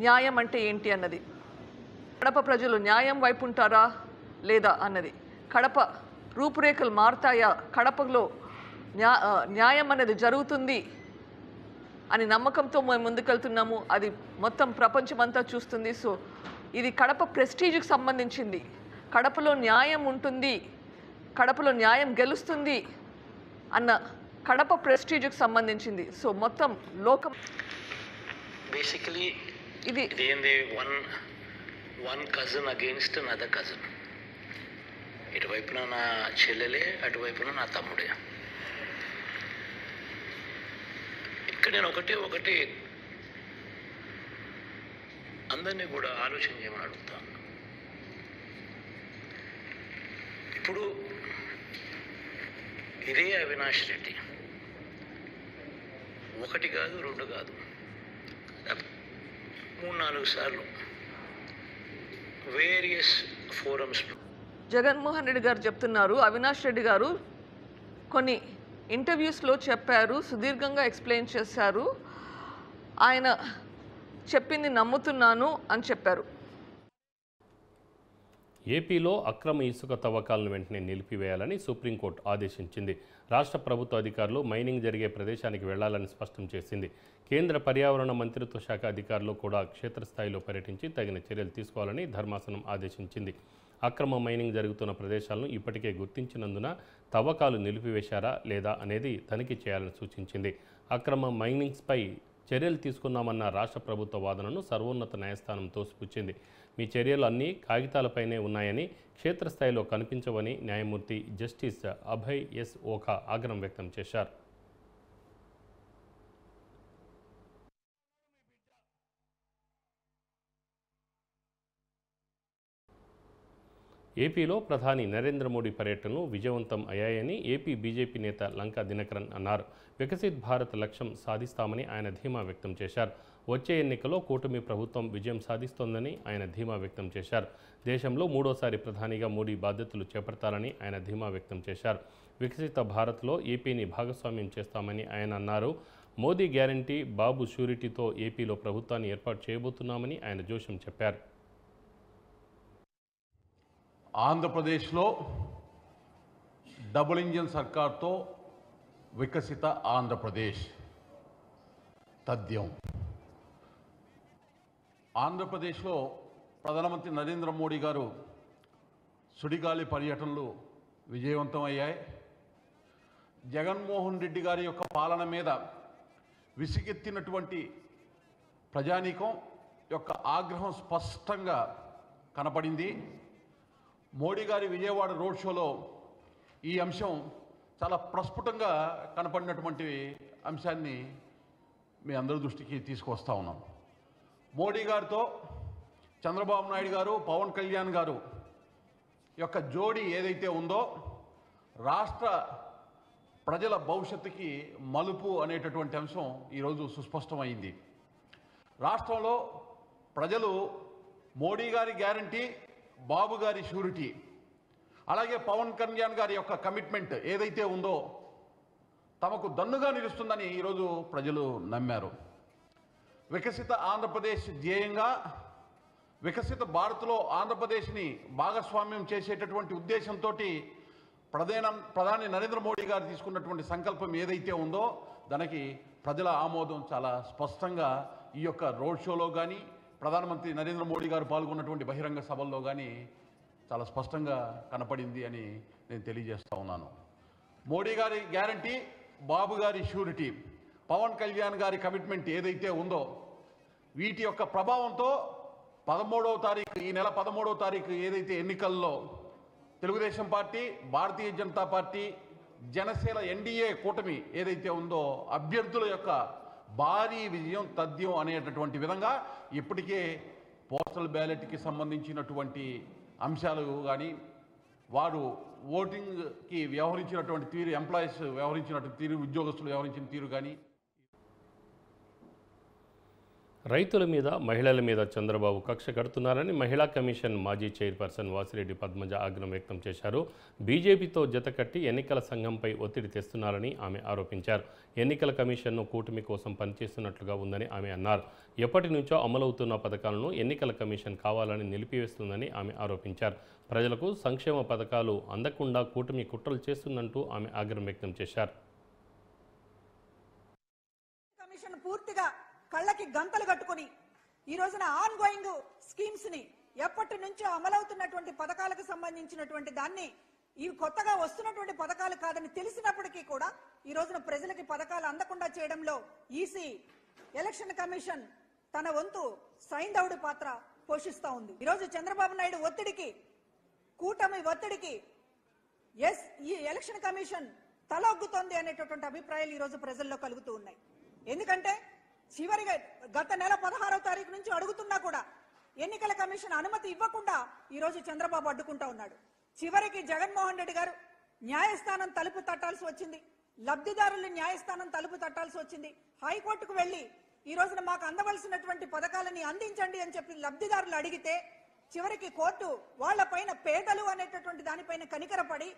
న్యాయం అంటే ఏంటి అన్నది. కడప ప్రజలు న్యాయం వైపు ఉంటారా లేదా అన్నది. కడప రూపురేఖలు మారుతాయా, కడపలో న్యాయం అనేది జరుగుతుంది అని నమ్మకంతో మేము ముందుకెళ్తున్నాము. అది మొత్తం ప్రపంచమంతా చూస్తుంది. సో ఇది కడప ప్రెస్టీజ్కి సంబంధించింది. కడపలో న్యాయం ఉంటుంది, కడపలో న్యాయం గెలుస్తుంది అన్న కడప ప్రెస్టీజ్కి సంబంధించింది. సో మొత్తం లోకం బేసికలీ ఇది one cousin against another cousin. ఇటువైపున నా చెల్లెలే, అటువైపున నా తమ్ముడే. ఇక్కడ నేను ఒకటి అందరినీ కూడా ఆలోచన చేయమని అడుగుతాను. ఇప్పుడు ఇదే అవినాష్ రెడ్డి ఒకటి కాదు, రెండు కాదు, 3-4 సార్లు వేరియస్ ఫోరమ్స్. జగన్మోహన్ రెడ్డి గారు చెప్తున్నారు, అవినాష్ రెడ్డి గారు కొన్ని ఇంటర్వ్యూస్లో చెప్పారు, సుదీర్ఘంగా ఎక్స్ప్లెయిన్ చేశారు, ఆయన చెప్పింది నమ్ముతున్నాను అని చెప్పారు. ఏపీలో అక్రమ ఇసుక తవ్వకాలను వెంటనే నిలిపివేయాలని సుప్రీంకోర్టు ఆదేశించింది. రాష్ట్ర ప్రభుత్వ అధికారులు మైనింగ్ జరిగే ప్రదేశానికి వెళ్లాలని స్పష్టం చేసింది. కేంద్ర పర్యావరణ మంత్రిత్వ శాఖ అధికారులు కూడా క్షేత్రస్థాయిలో పర్యటించి తగిన చర్యలు తీసుకోవాలని ధర్మాసనం ఆదేశించింది. అక్రమ మైనింగ్ జరుగుతున్న ప్రదేశాలను ఇప్పటికే గుర్తించినందున తవ్వకాలు నిలిపివేశారా లేదా అనేది తనిఖీ చేయాలని సూచించింది. అక్రమ మైనింగ్స్పై చర్యలు తీసుకున్నామన్న రాష్ట్ర ప్రభుత్వ వాదనను సర్వోన్నత న్యాయస్థానం తోసిపుచ్చింది. మీ చర్యలు అన్నీ కాగితాలపైనే ఉన్నాయని, క్షేత్రస్థాయిలో కనిపించవని న్యాయమూర్తి జస్టిస్ అభయ్ ఎస్ ఓఖా ఆగ్రహం వ్యక్తం చేశారు. ఏపీలో ప్రధాని నరేంద్ర మోడీ పర్యటనలు విజయవంతం అయ్యాయని ఏపీ బీజేపీ నేత లంకా దినకరన్ అన్నారు. వికసిత్ భారత్ లక్ష్యం సాధిస్తామని ఆయన ధీమా వ్యక్తం చేశారు. వచ్చే ఎన్నికల్లో కూటమి ప్రభుత్వం విజయం సాధిస్తోందని ఆయన ధీమా వ్యక్తం చేశారు. దేశంలో మూడోసారి ప్రధానిగా మోడీ బాధ్యతలు చేపడతారని ఆయన ధీమా వ్యక్తం చేశారు. వికసిత భారత్లో ఏపీని భాగస్వామ్యం చేస్తామని ఆయన అన్నారు. మోదీ గ్యారంటీ, బాబు షూరిటీతో ఏపీలో ప్రభుత్వాన్ని ఏర్పాటు చేయబోతున్నామని ఆయన జోషం చెప్పారు. ఆంధ్రప్రదేశ్లో డబుల్ ఇంజిన్ సర్కార్తో వికసిత ఆంధ్రప్రదేశ్ తథ్యం. ఆంధ్రప్రదేశ్లో ప్రధానమంత్రి నరేంద్ర మోడీ గారు సుడిగాలి పర్యటనలు విజయవంతం అయ్యాయి. జగన్మోహన్ రెడ్డి గారి యొక్క పాలన మీద విసిగెత్తినటువంటి ప్రజానీకం యొక్క ఆగ్రహం స్పష్టంగా కనపడింది. మోడీ గారి విజయవాడ రోడ్ షోలో ఈ అంశం చాలా ప్రస్ఫుటంగా కనపడినటువంటి అంశాన్ని మీ అందరి దృష్టికి తీసుకొస్తా ఉన్నాం. మోడీ గారితో చంద్రబాబు నాయుడు గారు, పవన్ కళ్యాణ్ గారు యొక్క జోడీ ఏదైతే ఉందో రాష్ట్ర ప్రజల భవిష్యత్తుకి మలుపు అనేటటువంటి అంశం ఈరోజు సుస్పష్టమైంది. రాష్ట్రంలో ప్రజలు మోడీ గారి గ్యారంటీ, బాబు గారి షూరిటీ, అలాగే పవన్ కళ్యాణ్ గారి యొక్క కమిట్మెంట్ ఏదైతే ఉందో తమకు దన్నుగా నిలుస్తుందని ఈరోజు ప్రజలు నమ్మారు. వికసిత ఆంధ్రప్రదేశ్ ధ్యేయంగా వికసిత భారత్లో ఆంధ్రప్రదేశ్ని భాగస్వామ్యం చేసేటటువంటి ఉద్దేశంతో ప్రధాని నరేంద్ర మోడీ గారు తీసుకున్నటువంటి సంకల్పం ఏదైతే ఉందో దానికి ప్రజల ఆమోదం చాలా స్పష్టంగా ఈ యొక్క రోడ్ షోలో కానీ, ప్రధానమంత్రి నరేంద్ర మోడీ గారు పాల్గొన్నటువంటి బహిరంగ సభల్లో కానీ చాలా స్పష్టంగా కనపడింది అని నేను తెలియజేస్తా ఉన్నాను. మోడీ గారి గ్యారంటీ, బాబు గారి షూరిటీ, పవన్ కళ్యాణ్ గారి కమిట్మెంట్ ఏదైతే ఉందో వీటి యొక్క ప్రభావంతో 13వ తారీఖు, ఈ నెల 13వ తారీఖు ఏదైతే ఎన్నికల్లో Telugu Desam party, Bharatiya Janata party, Janasena NDA కూటమి ఏదైతే ఉందో అభ్యర్థుల యొక్క భారీ విజయం తథ్యం అనేటటువంటి విధంగా ఇప్పటికే పోస్టల్ బ్యాలెట్కి సంబంధించినటువంటి అంశాలు కానీ, వారు ఓటింగ్కి వ్యవహరించినటువంటి తీరు, ఎంప్లాయీస్ వ్యవహరించినటువంటి తీరు, ఉద్యోగస్తులు వ్యవహరించిన తీరు కానీ. రైతుల మీద, మహిళల మీద చంద్రబాబు కక్ష కడుతున్నారని మహిళా కమిషన్ మాజీ చైర్పర్సన్ వాసిరెడ్డి పద్మజ ఆగ్రహం వ్యక్తం చేశారు. బీజేపీతో జతకట్టి ఎన్నికల సంఘంపై ఒత్తిడి తెస్తున్నారని ఆమె ఆరోపించారు. ఎన్నికల కమిషన్ను కూటమి కోసం పనిచేస్తున్నట్లుగా ఉందని ఆమె అన్నారు. ఎప్పటి నుంచో అమలవుతున్న పథకాలను ఎన్నికల కమిషన్ కావాలని నిలిపివేస్తుందని ఆమె ఆరోపించారు. ప్రజలకు సంక్షేమ పథకాలు అందకుండా కూటమి కుట్రలు చేస్తుందంటూ ఆమె ఆగ్రహం వ్యక్తం చేశారు. కళ్ళకి గంతలు కట్టుకుని ఈ రోజున ఆన్ గోయింగ్ స్కీమ్స్ ని, ఎప్పటి నుంచో అమలవుతున్నటువంటి పథకాలకు సంబంధించినటువంటి దాన్ని ఇవి కొత్తగా వస్తున్నటువంటి పథకాలు కాదని తెలిసినప్పటికీ కూడా ఈ రోజున ప్రజలకి పథకాలు అందకుండా చేయడంలో ఈసీ, ఎలక్షన్ కమిషన్ తన వంతు సైంధవుడి పాత్ర పోషిస్తా ఉంది. ఈ రోజు చంద్రబాబు నాయుడు ఒత్తిడికి, కూటమి ఒత్తిడికి ఈ ఎలక్షన్ కమిషన్ తలొగ్గుతోంది అనేటటువంటి అభిప్రాయాలు ఈ రోజు ప్రజల్లో కలుగుతూ ఉన్నాయి. ఎందుకంటే చివరిగా గత నెల 16వ తారీఖు నుంచి అడుగుతున్నా కూడా ఎన్నికల కమిషన్ అనుమతి ఇవ్వకుండా ఈ రోజు చంద్రబాబు అడ్డుకుంటా ఉన్నాడు. చివరికి జగన్మోహన్ రెడ్డి గారు న్యాయస్థానం తలుపు తట్టాల్సి వచ్చింది, లబ్ధిదారులు న్యాయస్థానం తలుపు తట్టాల్సి వచ్చింది. హైకోర్టుకు వెళ్లి ఈ రోజున మాకు అందవలసినటువంటి పథకాలని అందించండి అని చెప్పి లబ్ధిదారులు అడిగితే చివరికి కోర్టు వాళ్లపైన పేదలు అనేటటువంటి దానిపైన కనికరపడి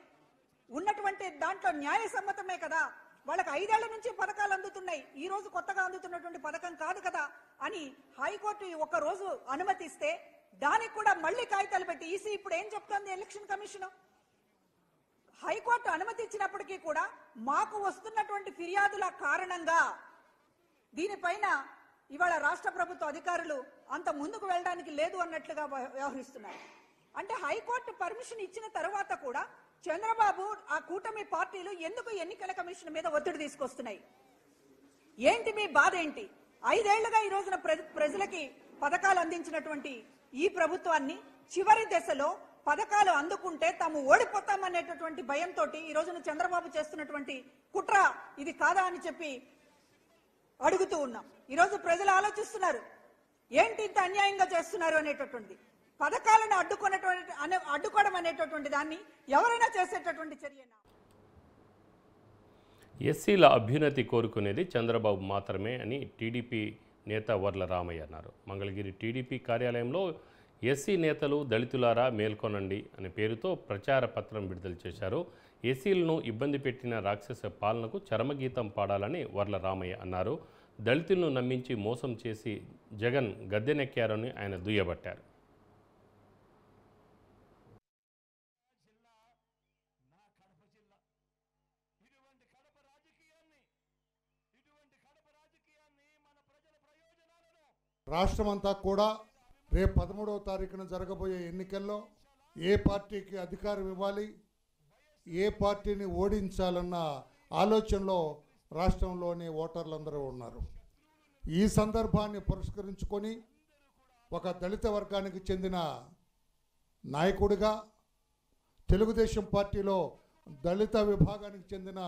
ఉన్నటువంటి దాంట్లో న్యాయసమ్మతమే కదా, వాళ్ళకి 5 ఏళ్ల నుంచి పథకాలు అందుతున్నాయి, ఈ రోజు కొత్తగా అందుతున్నటువంటి పథకం కాదు కదా అని హైకోర్టు ఒక రోజు అనుమతిస్తే దానికి కూడా మళ్ళీ కాగితాలు పెట్టి ఈసీ ఇప్పుడు ఏం చెప్తోంది ఎలక్షన్ కమిషన్ హైకోర్టు అనుమతి ఇచ్చినప్పటికీ కూడా మాకు వస్తున్నటువంటి ఫిర్యాదుల కారణంగా దీనిపైన ఇవాళ రాష్ట్ర ప్రభుత్వ అధికారులు అంత ముందుకు వెళ్ళడానికి లేదు అన్నట్లుగా వ్యవహరిస్తున్నారు. అంటే హైకోర్టు పర్మిషన్ ఇచ్చిన తర్వాత కూడా చంద్రబాబు ఆ కూటమి పార్టీలు ఎందుకు ఎన్నికల కమిషన్ మీద ఒత్తిడి తీసుకొస్తున్నాయి? ఏంటి మీ బాధ ఏంటి? 5 ఏళ్లుగా ఈ రోజున ప్రజలకి పథకాలు అందించినటువంటి ఈ ప్రభుత్వాన్ని చివరి దశలో పథకాలు అందుకుంటే తాము ఓడిపోతామనేటటువంటి భయంతో ఈ రోజున చంద్రబాబు చేస్తున్నటువంటి కుట్ర ఇది కాదా అని చెప్పి అడుగుతూ ఉన్నాం. ఈరోజు ప్రజలు ఆలోచిస్తున్నారు ఏంటి ఇంత అన్యాయంగా చేస్తున్నారు అనేటటువంటి పథకాలను అడ్డుకోవడం అనేటటువంటి దాన్ని ఎవరైనా చేసేటటువంటి చర్యనా? ఎస్సీల అభ్యున్నతి కోరుకునేది చంద్రబాబు మాత్రమే అని టీడీపీ నేత వర్ల రామయ్య అన్నారు. మంగళగిరి టీడీపీ కార్యాలయంలో ఎస్సీ నేతలు దళితులారా మేల్కొనండి అనే పేరుతో ప్రచార పత్రం విడుదల చేశారు. ఎస్సీలను ఇబ్బంది పెట్టిన రాక్షస పాలనకు చరమగీతం పాడాలని వర్ల రామయ్య అన్నారు. దళితులను నమ్మించి మోసం చేసి జగన్ గద్దెనెక్కారని ఆయన దుయ్యబట్టారు. రాష్ట్రమంతా కూడా రేపు 13వ తారీఖున జరగబోయే ఎన్నికల్లో ఏ పార్టీకి అధికారం ఇవ్వాలి, ఏ పార్టీని ఓడించాలన్న ఆలోచనలో రాష్ట్రంలోని ఓటర్లందరూ ఉన్నారు. ఈ సందర్భాన్ని పురస్కరించుకొని ఒక దళిత వర్గానికి చెందిన నాయకుడిగా తెలుగుదేశం పార్టీలో దళిత విభాగానికి చెందిన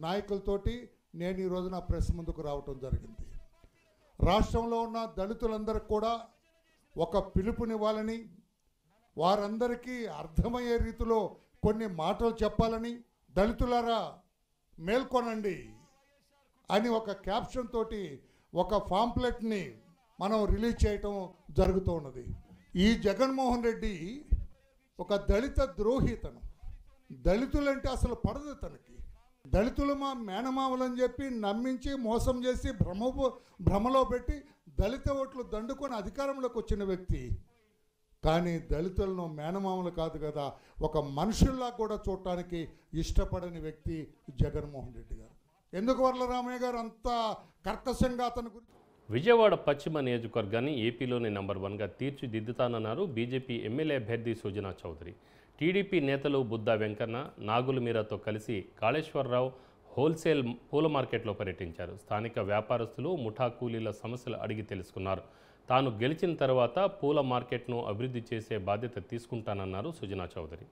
నాయకులతోటి నేను ఈ రోజున ప్రెస్ ముందుకు రావటం జరిగింది. రాష్ట్రంలో ఉన్న దళితులందరికీ కూడా ఒక పిలుపునివ్వాలని, వారందరికీ అర్థమయ్యే రీతిలో కొన్ని మాటలు చెప్పాలని, దళితులారా మేల్కొనండి అని ఒక క్యాప్షన్ తోటి ఒక పాంప్లెట్ని మనం రిలీజ్ చేయటం జరుగుతూ ఉన్నది. ఈ జగన్మోహన్ రెడ్డి ఒక దళిత ద్రోహితను, దళితులంటే అసలు పడదు తనకి. దళితులు మా మేనమామలని చెప్పి నమ్మించి మోసం చేసి భ్రమలో పెట్టి దళిత ఓట్లు దండుకొని అధికారంలోకి వచ్చిన వ్యక్తి. కానీ దళితులను మేనమామలు కాదు కదా, ఒక మనుషుల్లా కూడా చూడటానికి ఇష్టపడని వ్యక్తి జగన్మోహన్ రెడ్డి గారు. ఎందుకు వర్ల రామయ్య గారు అంత కర్కశంగా అతని గురించి? విజయవాడ పశ్చిమ నియోజకవర్గాన్ని ఏపీలోని నంబర్ 1గా తీర్చిదిద్దుతానన్నారు బీజేపీ ఎమ్మెల్యే అభ్యర్థి సుజనా చౌదరి. టీడీపీ నేతలు బుద్దా వెంకన్న, నాగుల మీరాతో కలిసి కాళేశ్వరరావు హోల్సేల్ పూల మార్కెట్లో పర్యటించారు. స్థానిక వ్యాపారస్తులు, ముఠా కూలీల సమస్యలు అడిగి తెలుసుకున్నారు. తాను గెలిచిన తర్వాత పూల మార్కెట్ను అభివృద్ధి చేసే బాధ్యత తీసుకుంటానన్నారు సుజనా చౌదరి.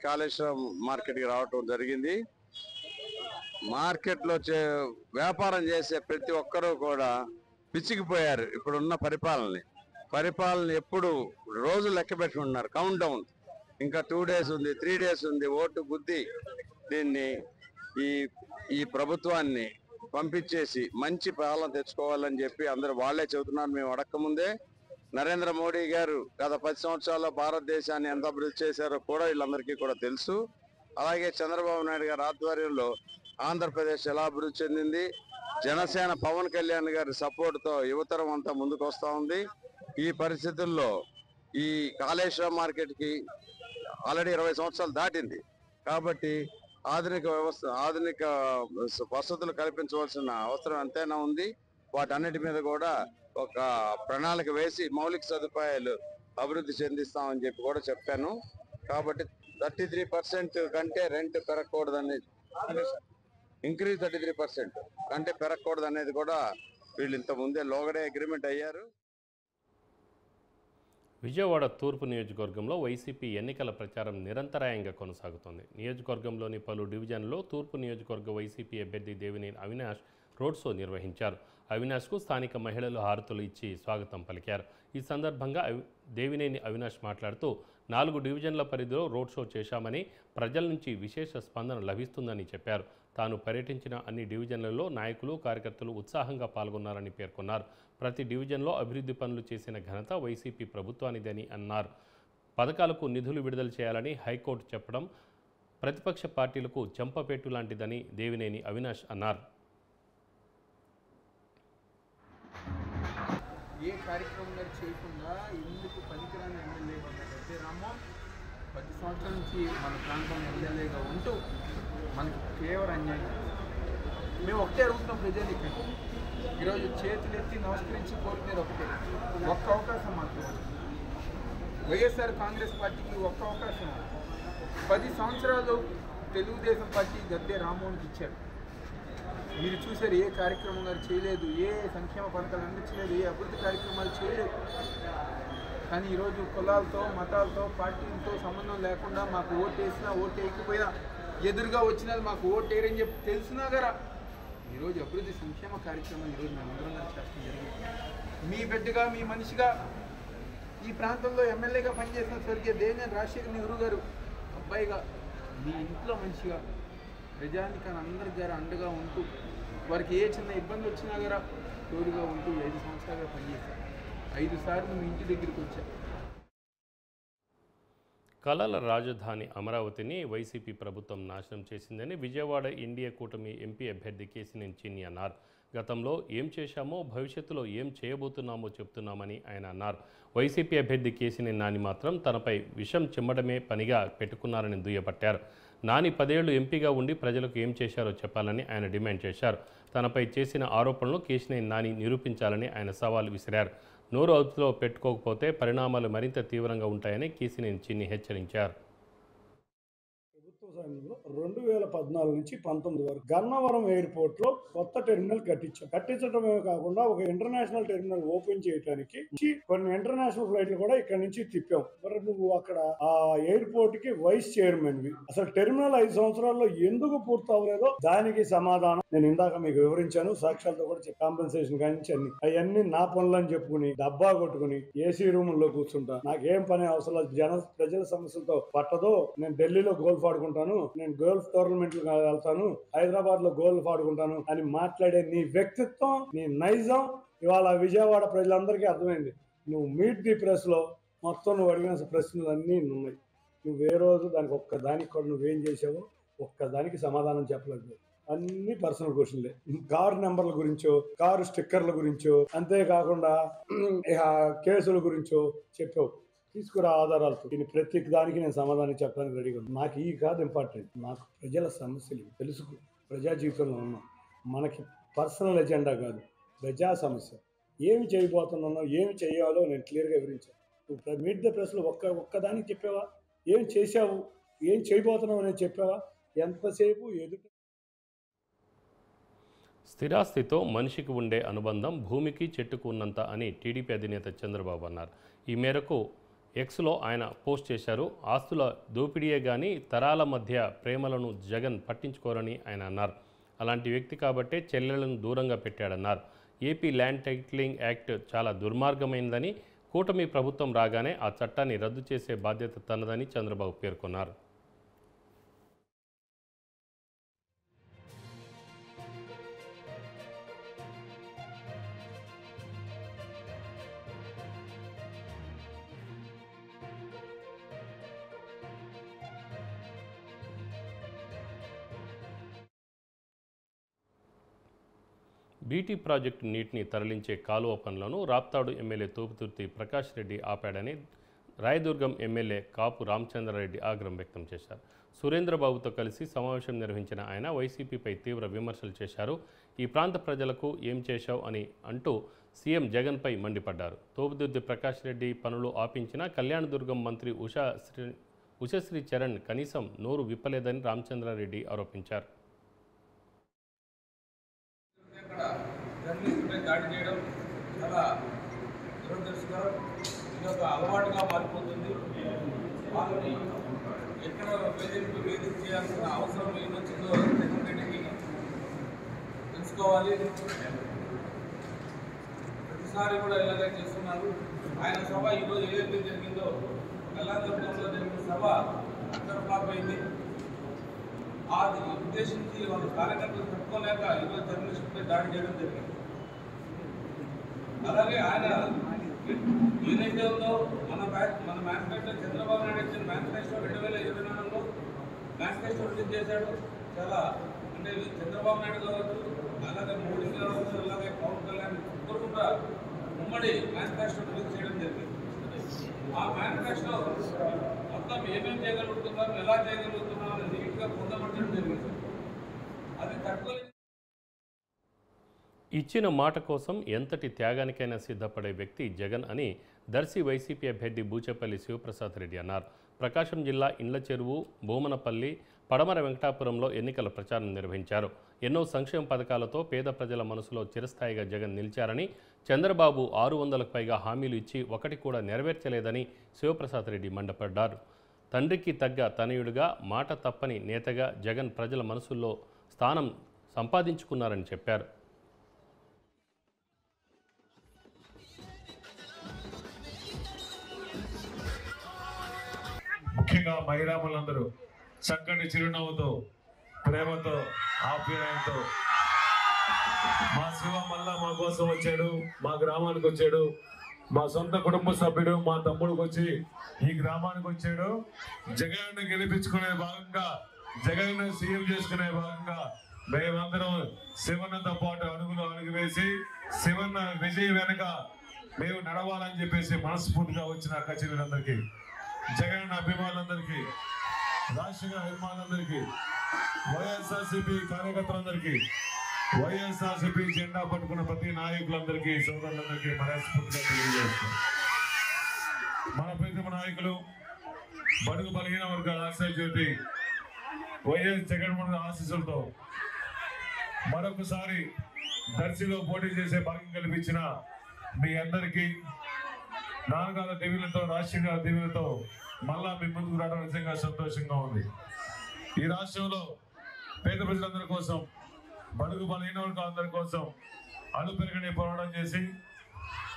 కాళేశ్వరం మార్కెట్కి రావటం జరిగింది. మార్కెట్లో వ్యాపారం చేసే ప్రతి ఒక్కరూ కూడా పిచ్చికిపోయారు. ఇప్పుడున్న పరిపాలన ఎప్పుడు రోజు లెక్క పెట్టుకుంటున్నారు. కౌంట్ డౌన్, ఇంకా 2 డేస్ ఉంది, 3 డేస్ ఉంది. ఓటు బుద్ధి దీన్ని ఈ ప్రభుత్వాన్ని పంపించేసి మంచి పాలన తెచ్చుకోవాలని చెప్పి అందరూ వాళ్లే చెబుతున్నారు. మేము అడక్కముందే నరేంద్ర మోడీ గారు గత 10 సంవత్సరాల్లో భారతదేశాన్ని ఎంత అభివృద్ధి చేశారో కూడా వీళ్ళందరికీ కూడా తెలుసు. అలాగే చంద్రబాబు నాయుడు గారి ఆధ్వర్యంలో ఆంధ్రప్రదేశ్ ఎలా అభివృద్ధి చెందింది, జనసేన పవన్ కళ్యాణ్ గారి సపోర్ట్తో యువతరం అంతా ముందుకు వస్తూ ఉంది. ఈ పరిస్థితుల్లో ఈ కాళేశ్వరం మార్కెట్కి ఆల్రెడీ 20 సంవత్సరాలు దాటింది కాబట్టి ఆధునిక వసతులు కల్పించవలసిన అవసరం ఎంతైనా ఉంది. వాటన్నిటి మీద కూడా ఒక ప్రణాళిక వేసి మౌలిక సదుపాయాలు అభివృద్ధి చెందిస్తామని చెప్పి కూడా చెప్పాను. కాబట్టి 33% కంటే రెంట్ పెరగకూడదని, ఇంక్రీజ్ 33% కంటే పెరగకూడదు అనేది కూడా వీళ్ళు ఇంత ముందే లోగడే అగ్రిమెంట్ అయ్యారు. విజయవాడ తూర్పు నియోజకవర్గంలో వైసీపీ ఎన్నికల ప్రచారం నిరంతరాయంగా కొనసాగుతోంది. నియోజకవర్గంలోని పలు డివిజన్లలో తూర్పు నియోజకవర్గ వైసీపీ అభ్యర్థి దేవినేని అవినాష్ రోడ్ షో నిర్వహించారు. అవినాష్కు స్థానిక మహిళలు హారతులు ఇచ్చి స్వాగతం పలికారు. ఈ సందర్భంగా దేవినేని అవినాష్ మాట్లాడుతూ 4 డివిజన్ల పరిధిలో రోడ్ షో చేశామని, ప్రజల నుంచి విశేష స్పందన లభిస్తుందని చెప్పారు. తాను పర్యటించిన అన్ని డివిజన్లలో నాయకులు, కార్యకర్తలు ఉత్సాహంగా పాల్గొన్నారని పేర్కొన్నారు. ప్రతి డివిజన్లో అభివృద్ధి పనులు చేసిన ఘనత వైసీపీ ప్రభుత్వానిదని అన్నారు. పథకాలకు నిధులు విడుదల చేయాలని హైకోర్టు చెప్పడం ప్రతిపక్ష పార్టీలకు చెంపపెట్టు లాంటిదని దేవినేని అవినాష్ అన్నారు. ఏ కార్యక్రమం గారు చేయకుండా ఎందుకు పనికిరాని ఎమ్మెల్యే అంటే రామ్మోహన్ 10 సంవత్సరాల నుంచి మన ప్రాంతం ఎమ్మెల్యేగా ఉంటూ మనకు కేవలం అన్యాయం. మేము ఒకటే అడుగుతున్నాం ప్రజలకి, ఈరోజు చేతులెత్తి నమస్కరించి కోరుకునేది ఒకటే, ఒక్క అవకాశం మాత్రమే. వైఎస్ఆర్ కాంగ్రెస్ పార్టీకి ఒక్క అవకాశం. 10 సంవత్సరాలు తెలుగుదేశం పార్టీ గద్దె రామ్మోహన్కి ఇచ్చారు. మీరు చూసారు, ఏ కార్యక్రమం గారు చేయలేదు, ఏ సంక్షేమ పథకాలు అందించలేదు, ఏ అభివృద్ధి కార్యక్రమాలు చేయలేదు. కానీ ఈరోజు కులాలతో, మతాలతో, పార్టీలతో సంబంధం లేకుండా మాకు ఓటు వేసినా, ఓటు వేయకపోయినా, ఎదురుగా వచ్చినది మాకు ఓటు వేయరని చెప్పి తెలిసినా కదా ఈరోజు అభివృద్ధి సంక్షేమ కార్యక్రమాలు ఈరోజు మేమందరం గారు చేస్తూ జరిగింది. మీ బిడ్డగా, మీ మనిషిగా, ఈ ప్రాంతంలో ఎమ్మెల్యేగా పనిచేసిన స్వర్గీయ దేవినేని రాజశేఖర నెహ్రూ గారు అబ్బాయిగా, మీ ఇంట్లో మనిషిగా, ప్రజానికాన్ని అందరి గారు అండగా ఉంటూ, వారికి ఏ చిన్న ఇబ్బంది వచ్చినా గారా తోడుగా ఉంటూ 5 సంవత్సరాలుగా పనిచేశారు. 5 సార్లు మీ ఇంటి దగ్గరికి వచ్చారు. కళల రాజధాని అమరావతిని వైసీపీ ప్రభుత్వం నాశనం చేసిందని విజయవాడ ఇండియా కూటమి ఎంపీ అభ్యర్థి కేశినేని చిన్ని అన్నారు. గతంలో ఏం చేశామో, భవిష్యత్తులో ఏం చేయబోతున్నామో చెప్తున్నామని ఆయన అన్నారు. వైసీపీ అభ్యర్థి కేశినేని నాని మాత్రం తనపై విషం చిమ్మడమే పనిగా పెట్టుకున్నారని దుయ్యబట్టారు. నాని 10 ఏళ్లు ఎంపీగా ఉండి ప్రజలకు ఏం చేశారో చెప్పాలని ఆయన డిమాండ్ చేశారు. తనపై చేసిన ఆరోపణలు కేశినేని నాని నిరూపించాలని ఆయన సవాల్ విసిరారు. నోరు అదుపులో పెట్టుకోకపోతే పరిణామాలు మరింత తీవ్రంగా ఉంటాయని కేశినేని చిన్ని హెచ్చరించారు. 2014 నుంచి 19 వరకు గన్నవరం ఎయిర్పోర్ట్ లో కొత్త టెర్మినల్ కట్టించడమే కాకుండా ఒక ఇంటర్నేషనల్ టెర్మినల్ ఓపెన్ చేయడానికి కొన్ని ఇంటర్నేషనల్ ఫ్లైట్లు కూడా ఇక్కడ నుంచి తిప్పాం. మరి నువ్వు అక్కడ ఆ ఎయిర్పోర్ట్ కి వైస్ చైర్మన్ వి, అసలు టెర్మినల్ 5 సంవత్సరాల్లో ఎందుకు పూర్తి అవ్వలేదో దానికి సమాధానం నేను ఇందాక మీకు వివరించాను. సాక్ష్యాలతో కూడా కాంపెన్సేషన్ కానీ అవన్నీ నా పనులని చెప్పుకుని డబ్బా కొట్టుకుని ఏసీ రూమ్ లో కూర్చుంటా, నాకేం పని అవసరం, ప్రజల సమస్యలతో పట్టదో, నేను ఢిల్లీలో గోల్ఫ్ ఆడుకుంటాను, నేను గోల్ఫ్ టోర్నమెంట్ వెళ్తాను, హైదరాబాద్ లో గోల్ఫ్ ఆడుకుంటాను అని మాట్లాడే నీ వ్యక్తిత్వం, నీ నైజం ఇవాళ విజయవాడ ప్రజలందరికీ అర్థమైంది. నువ్వు మీట్ ది ప్రెస్ లో మొత్తం నువ్వు అడిగిన ప్రశ్నలు అన్నీ ఉన్నాయి. నువ్వు ఏ రోజు దానికి ఒక్కదానికి కూడా నువ్వేం చేసావో ఒక్కదానికి సమాధానం చెప్పలేదు. అన్ని పర్సనల్ క్వశ్చన్లే. కారు నెంబర్ల గురించో, కారు స్టిక్కర్ల గురించో, అంతేకాకుండా కేసుల గురించో చెప్పావు. తీసుకురా ఆధారాలతో. దీని ప్రతి దానికి నేను సమాధానం చెప్పడానికి రెడీగా ఉన్నాను. నాకు ఈ కాదు ఇంపార్టెంట్, నాకు ప్రజల సమస్యలు తెలుసు. ప్రజా జీవితంలో ఉన్నాం, మనకి పర్సనల్ ఎజెండా కాదు, ప్రజా సమస్య. ఏమి చేయబోతున్నానో, ఏమి చేయాలో నేను క్లియర్గా వివరించాను. నువ్వు మీట్ ద ప్రెస్లో ఒక్కదానికి చెప్పావా? ఏం చేశావు, ఏం చేయబోతున్నావు అనేది చెప్పావా? ఎంతసేపు ఎదుట. స్థిరాస్తితో మనిషికి ఉండే అనుబంధం భూమికి చెట్టుకు ఉన్నంత అని టీడీపీ అధినేత చంద్రబాబు అన్నారు. ఈ మేరకు ఎక్స్లో ఆయన పోస్ట్ చేశారు. ఆస్తుల దోపిడీయే కానీ తరాల మధ్య ప్రేమలను జగన్ పట్టించుకోరని ఆయన అన్నారు. అలాంటి వ్యక్తి కాబట్టే చెల్లెలను దూరంగా పెట్టాడన్నారు. ఏపీ ల్యాండ్ టైటిలింగ్ యాక్ట్ చాలా దుర్మార్గమైందని, కూటమి ప్రభుత్వం రాగానే ఆ చట్టాన్ని రద్దు చేసే బాధ్యత తనదని చంద్రబాబు పేర్కొన్నారు. బీటీ ప్రాజెక్టు నీటిని తరలించే కాలువ పనులను రాప్తాడు ఎమ్మెల్యే తోపుతుర్తి ప్రకాష్ రెడ్డి ఆపాడని రాయదుర్గం ఎమ్మెల్యే కాపు రామచంద్రారెడ్డి ఆగ్రహం వ్యక్తం చేశారు. సురేంద్రబాబుతో కలిసి సమావేశం నిర్వహించిన ఆయన వైసీపీపై తీవ్ర విమర్శలు చేశారు. ఈ ప్రాంత ప్రజలకు ఏం చేశావు అని అంటూ సీఎం జగన్పై మండిపడ్డారు. తోపుదుర్తి ప్రకాష్ రెడ్డి పనులు ఆపించిన కళ్యాణదుర్గం మంత్రి ఉషశ్రీ చరణ్ కనీసం నోరు విప్పలేదని రామచంద్రారెడ్డి ఆరోపించారు. దాడి చేయడం చాలా దురదృష్టకరం. ఇది ఒక అలవాటుగా మారిపోతుంది. వాళ్ళని ఎక్కడ వేధించాల్సిన అవసరం ఏమొచ్చిందో జగన్ రెడ్డికి తెలుసుకోవాలి. ప్రతిసారి కూడా ఇలాగే చేస్తున్నారు. ఆయన సభ ఈరోజు ఏదైతే జరిగిందో కళ్యాణదుర్గంలో జరిగిన సభ అంతర్భాగమైంది. అది ఉద్దేశించి వాళ్ళ కార్యకర్తలు తట్టుకోలేక ఈరోజు జర్నలిస్టులపై దాడి చేయడం జరిగింది. అలాగే ఆయన ఏదైతే ఉందో మన మేనిఫెస్టో చంద్రబాబు నాయుడు ఇచ్చిన మేనిఫెస్టో 2024లో మేనిఫెస్టో రిలీజ్ చేశాడు. చాలా అంటే చంద్రబాబు నాయుడు కావచ్చు, అలాగే మోడీ కావచ్చు, అలాగే పవన్ కళ్యాణ్ ఇద్దరు కూడా ఉమ్మడి మేనిఫెస్టో రిలీజ్ చేయడం జరిగింది. ఆ మేనిఫెస్టో మొత్తం ఏమేమి చేయగలుగుతున్నాం, ఎలా చేయగలుగుతున్నాం అని నీట్గా పొందబట్టడం జరిగింది. అది తట్టుకోలేదు. ఇచ్చిన మాట కోసం ఎంతటి త్యాగానికైనా సిద్ధపడే వ్యక్తి జగన్ అని దర్శి వైసీపీ అభ్యర్థి బూచేపల్లి శివప్రసాద్ రెడ్డి అన్నారు. ప్రకాశం జిల్లా ఇండ్ల చెరువు, భూమనపల్లి, పడమర వెంకటాపురంలో ఎన్నికల ప్రచారం నిర్వహించారు. ఎన్నో సంక్షేమ పథకాలతో పేద ప్రజల మనసులో చిరస్థాయిగా జగన్ నిలిచారని, చంద్రబాబు 600లకు పైగా హామీలు ఇచ్చి ఒకటి కూడా నెరవేర్చలేదని శివప్రసాద్ రెడ్డి మండిపడ్డారు. తండ్రికి తగ్గ తనయుడిగా, మాట తప్పని నేతగా జగన్ ప్రజల మనసుల్లో స్థానం సంపాదించుకున్నారని చెప్పారు. ముఖ్యంగా మహిళాములందరూ చక్కటి చిరునవ్వుతో, ప్రేమతో, ఆప్యాయంతో మా శివ మళ్ళా మా కోసం వచ్చాడు, మా గ్రామానికి వచ్చాడు, మా సొంత కుటుంబ సభ్యుడు, మా తమ్ముడికి వచ్చి ఈ గ్రామానికి వచ్చాడు. జగన్ గెలిపించుకునే భాగంగా, జగన్ సీఎం చేసుకునే భాగంగా మేమందరం శివన్నతో పాటు అడుగు వేసి శివన్న విజయ్ వెనక మేము నడవాలని చెప్పేసి మనస్ఫూర్తిగా వచ్చిన అక్క చెల్లెలందరికీ, జగన్ అభిమానులందరికీ, రాష్ట్ర అభిమానులందరికీ, వైఎస్ఆర్సీపీ కార్యకర్తలందరికీ, వైఎస్ఆర్సీపీ జెండా పట్టుకున్న ప్రతి నాయకులందరికీ, సోదరులందరికీ మనస్ఫూర్తిగా తెలియజేస్తాం. మన ప్రీతమ నాయకులు, బడుగు బలహీన వర్గాల ఆశాజ్యోతి వైఎస్ జగన్మోహన్ ఆశీస్సులతో మరొకసారి దర్శిలో పోటీ చేసే భాగ్యం కల్పించిన మీ అందరికీ నాన్నగారి దీవెనలతో, రాష్ట్ర గారి దీవెనలతో మళ్ళా మీ ముందుకు రావడం నిజంగా సంతోషంగా ఉంది. ఈ రాష్ట్రంలో పేద ప్రజలందరి కోసం, బడుగు బలహీన వర్గాలందరి కోసం అలుపెరగని పోరాటం చేసి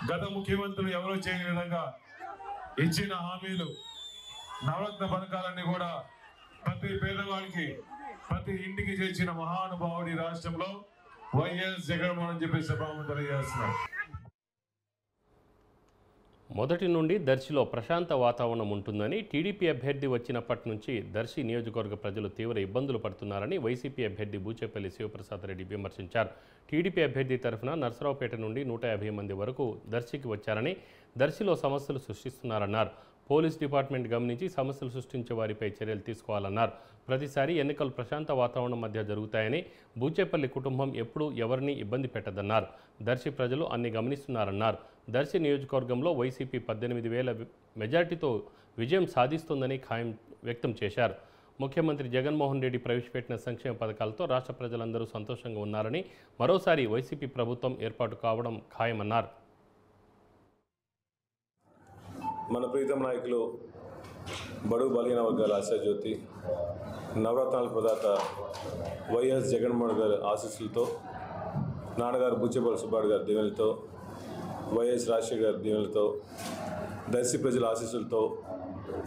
గత ముఖ్యమంత్రులు ఎవరో చేయని విధంగా ఇచ్చిన హామీలు, నవరత్న పథకాలన్నీ కూడా ప్రతి పేదవాడికి, ప్రతి ఇంటికి చేర్చిన మహానుభావుడి రాష్ట్రంలో వైఎస్ జగన్మోహన్ చెప్పి సభాముఖంగా తెలియజేస్తున్నారు. మొదటి నుండి దర్శిలో ప్రశాంత వాతావరణం ఉంటుందని, టీడీపీ అభ్యర్థి వచ్చినప్పటి నుంచి దర్శి నియోజకవర్గ ప్రజలు తీవ్ర ఇబ్బందులు పడుతున్నారని వైసీపీ అభ్యర్థి బూచేపల్లి శివప్రసాద్ రెడ్డి విమర్శించారు. టీడీపీ అభ్యర్థి తరఫున నర్సరావుపేట నుండి 150 మంది వరకు దర్శికి వచ్చారని, దర్శిలో సమస్యలు సృష్టిస్తున్నారన్నారు. పోలీస్ డిపార్ట్మెంట్ గమనించి సమస్యలు సృష్టించే వారిపై చర్యలు తీసుకోవాలన్నారు. ప్రతిసారి ఎన్నికలు ప్రశాంత వాతావరణం మధ్య జరుగుతాయని, బూచేపల్లి కుటుంబం ఎప్పుడూ ఎవరిని ఇబ్బంది పెట్టదన్నారు. దర్శి ప్రజలు అన్ని గమనిస్తున్నారన్నారు. దర్శి నియోజకవర్గంలో వైసీపీ 18,000 మెజార్టీతో విజయం సాధిస్తుందని ఖాయం వ్యక్తం చేశారు. ముఖ్యమంత్రి జగన్మోహన్ రెడ్డి ప్రవేశపెట్టిన సంక్షేమ పథకాలతో రాష్ట్ర ప్రజలందరూ సంతోషంగా ఉన్నారని, మరోసారి వైసీపీ ప్రభుత్వం ఏర్పాటు కావడం ఖాయమన్నారు. మన ప్రీతం నాయకులు, బడుగు బలహీన వర్గాల ఆశాజ్యోతి, నవరత్నాల ప్రదాత వైఎస్ జగన్మోహన్ గారి ఆశీస్సులతో, నాన్నగారు బూచేపల్లి సుబ్బారెడ్డి గారి దీవెనలతో, వైఎస్ రాజశేఖర్ గారి దీవెనలతో, దర్శి ప్రజల ఆశీస్సులతో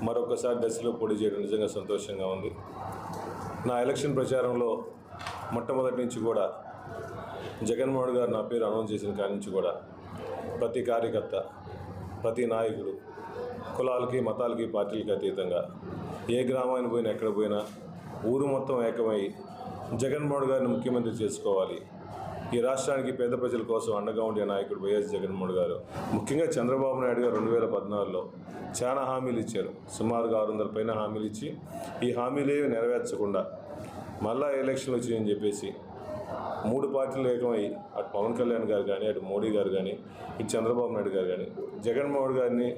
మరొకసారి దర్శిలో పోటీ చేయడం నిజంగా సంతోషంగా ఉంది. నా ఎలక్షన్ ప్రచారంలో మొట్టమొదటి నుంచి కూడా జగన్మోహన్ గారు నా పేరు అనౌన్స్ చేసిన కాడి నుంచి కూడా ప్రతి కార్యకర్త, ప్రతి నాయకుడు, కులాలకి, మతాలకి, పార్టీలకి అతీతంగా ఏ గ్రామానికి పోయినా, ఎక్కడ పోయినా ఊరు మొత్తం ఏకమై జగన్మోహన్ గారిని ముఖ్యమంత్రి చేసుకోవాలి, ఈ రాష్ట్రానికి పేద ప్రజల కోసం అండగా ఉండే నాయకుడు వైఎస్ జగన్మోహన్ గారు, ముఖ్యంగా చంద్రబాబు నాయుడు గారు 2014లో చాలా హామీలు ఇచ్చారు. సుమారుగా 600 పైన హామీలు ఇచ్చి ఈ హామీలే నెరవేర్చకుండా మళ్ళా ఎలక్షన్లు వచ్చాయని చెప్పేసి 3 పార్టీలు ఏకమై అటు పవన్ కళ్యాణ్ గారు కానీ, అటు మోడీ గారు కానీ, ఇటు చంద్రబాబు నాయుడు గారు కానీ జగన్మోహన్ గారిని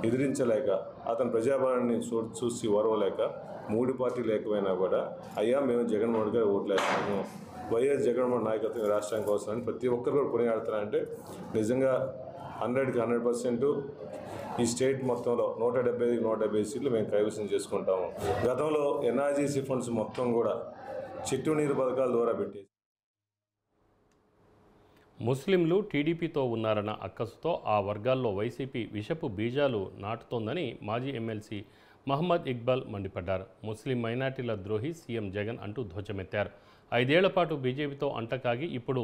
ఎదిరించలేక, అతని ప్రజాబలాన్ని చూసి ఓర్వలేక 3 పార్టీలు ఏకమైనా కూడా అయ్యా మేము జగన్మోహన్ గారు ఓట్లేస్తాము, వైఎస్ జగన్మోహన్ నాయకత్వం రాష్ట్రానికి అవసరమని ప్రతి ఒక్కరు కూడా కొనియాడుతున్నారంటే నిజంగా 100కి 100% ఈ స్టేట్ మొత్తంలో 175కి 170 సీట్లు మేము కైవసం చేసుకుంటాము. గతంలో ఎన్ఆర్జీసీ ఫండ్స్ మొత్తం కూడా చెట్టు నీరు పథకాల ద్వారా పెట్టేసి ముస్లింలు టీడీపీతో ఉన్నారన్న అక్కసుతో ఆ వర్గాల్లో వైసీపీ విషపు బీజాలు నాటుతోందని మాజీ ఎమ్మెల్సీ మహమ్మద్ ఇక్బాల్ మండిపడ్డారు. ముస్లిం మైనార్టీల ద్రోహి సీఎం జగన్ అంటూ ధ్వజమెత్తారు. 5 ఏళ్ల పాటు బీజేపీతో అంటకాగి ఇప్పుడు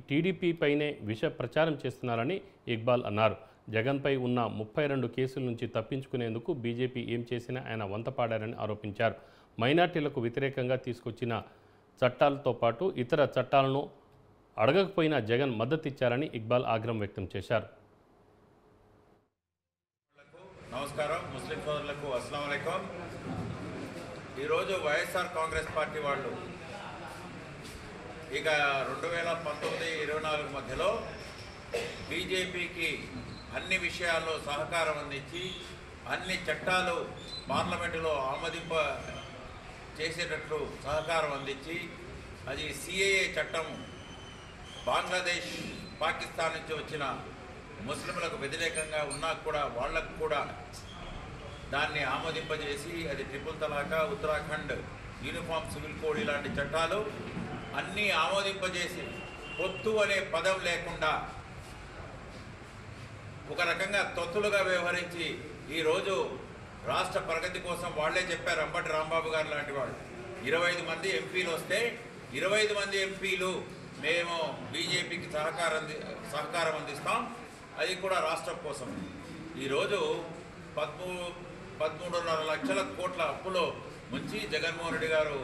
టీడీపీపైనే విష ప్రచారం చేస్తున్నారని ఇక్బాల్ అన్నారు. జగన్పై ఉన్న 32 కేసుల నుంచి తప్పించుకునేందుకు బీజేపీ ఏం చేసినా ఆయన వంతపాడారని ఆరోపించారు. మైనార్టీలకు వ్యతిరేకంగా తీసుకొచ్చిన చట్టాలతో పాటు ఇతర చట్టాలను అడగకపోయినా జగన్ మద్దతిచ్చారని ఇక్బాల్ ఆగ్రహం వ్యక్తం చేశారు. నమస్కారం. ముస్లిం సోదరులకు అస్సలాం అలైకుం. ఈరోజు వైఎస్ఆర్ కాంగ్రెస్ పార్టీ వాళ్ళు ఇక 2019-24 మధ్యలో బీజేపీకి అన్ని విషయాల్లో సహకారం అందించి అన్ని చట్టాలు పార్లమెంటులో ఆమోదింప చేసేటట్లు సహకారం అందించి, అది సిఏఏ చట్టం బంగ్లాదేశ్, పాకిస్తాన్ నుంచి వచ్చిన ముస్లింలకు వ్యతిరేకంగా ఉన్నా కూడా వాళ్లకు కూడా దాన్ని ఆమోదింపజేసి, అది ట్రిపుల్ తలాకా, ఉత్తరాఖండ్ యూనిఫామ్ సివిల్ కోడ్ ఇలాంటి చట్టాలు అన్నీ ఆమోదింపజేసి పొత్తు అనే పదం లేకుండా ఒక రకంగా తొత్తులుగా వ్యవహరించి ఈరోజు రాష్ట్ర ప్రగతి కోసం వాళ్లే చెప్పారు. అంబటి రాంబాబు గారు లాంటి వాళ్ళు 25 మంది ఎంపీలు వస్తే 25 మంది ఎంపీలు మేము బీజేపీకి సహకారం అందిస్తాం, అది కూడా రాష్ట్రం కోసం. ఈరోజు 13.5 లక్షల కోట్ల అప్పులో ముంచి జగన్మోహన్ రెడ్డి గారు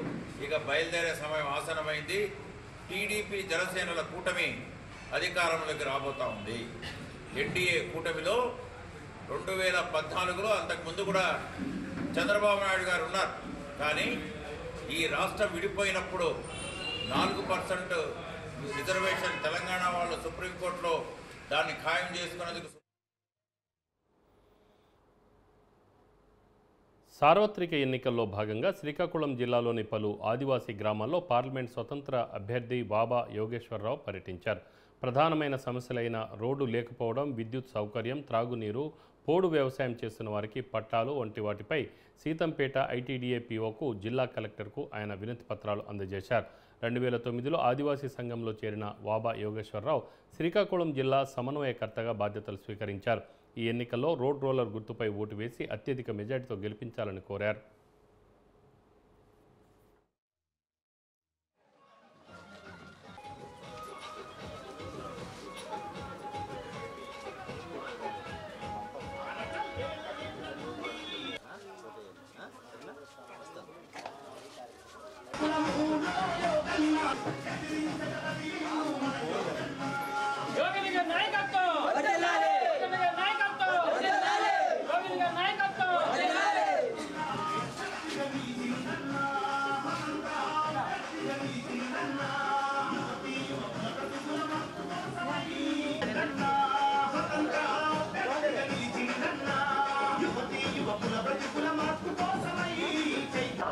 ఇక బయలుదేరే సమయం ఆసనమైంది. టీడీపీ జనసేనల కూటమి అధికారంలోకి రాబోతా ఉంది. ఎన్డీఏ కూటమిలో 2014లో అంతకుముందు కూడా చంద్రబాబు నాయుడు గారు ఉన్నారు. కానీ ఈ రాష్ట్రం విడిపోయినప్పుడు 4% రిజర్వేషన్ తెలంగాణ వాళ్ళు సుప్రీంకోర్టులో దాన్ని ఖాయం చేసుకున్నందుకు సార్వత్రిక ఎన్నికల్లో భాగంగా శ్రీకాకుళం జిల్లాలోని పలు ఆదివాసీ గ్రామాల్లో పార్లమెంట్ స్వతంత్ర అభ్యర్థి వాబా యోగేశ్వరరావు పర్యటించారు. ప్రధానమైన సమస్యలైన రోడ్డు లేకపోవడం, విద్యుత్ సౌకర్యం, త్రాగునీరు, పోడు వ్యవసాయం చేస్తున్న వారికి పట్టాలు వంటి వాటిపై సీతంపేట ఐటీడీఏ పీఓకు, జిల్లా కలెక్టర్కు ఆయన వినతి పత్రాలు అందజేశారు. 2009లో ఆదివాసీ సంఘంలో చేరిన వాబా యోగేశ్వరరావు శ్రీకాకుళం జిల్లా సమన్వయకర్తగా బాధ్యతలు స్వీకరించారు. ఈ ఎన్నికల్లో రోడ్ రోలర్ గుర్తుపై ఓటు వేసి అత్యధిక మెజార్టీతో గెలిపించాలని కోరారు.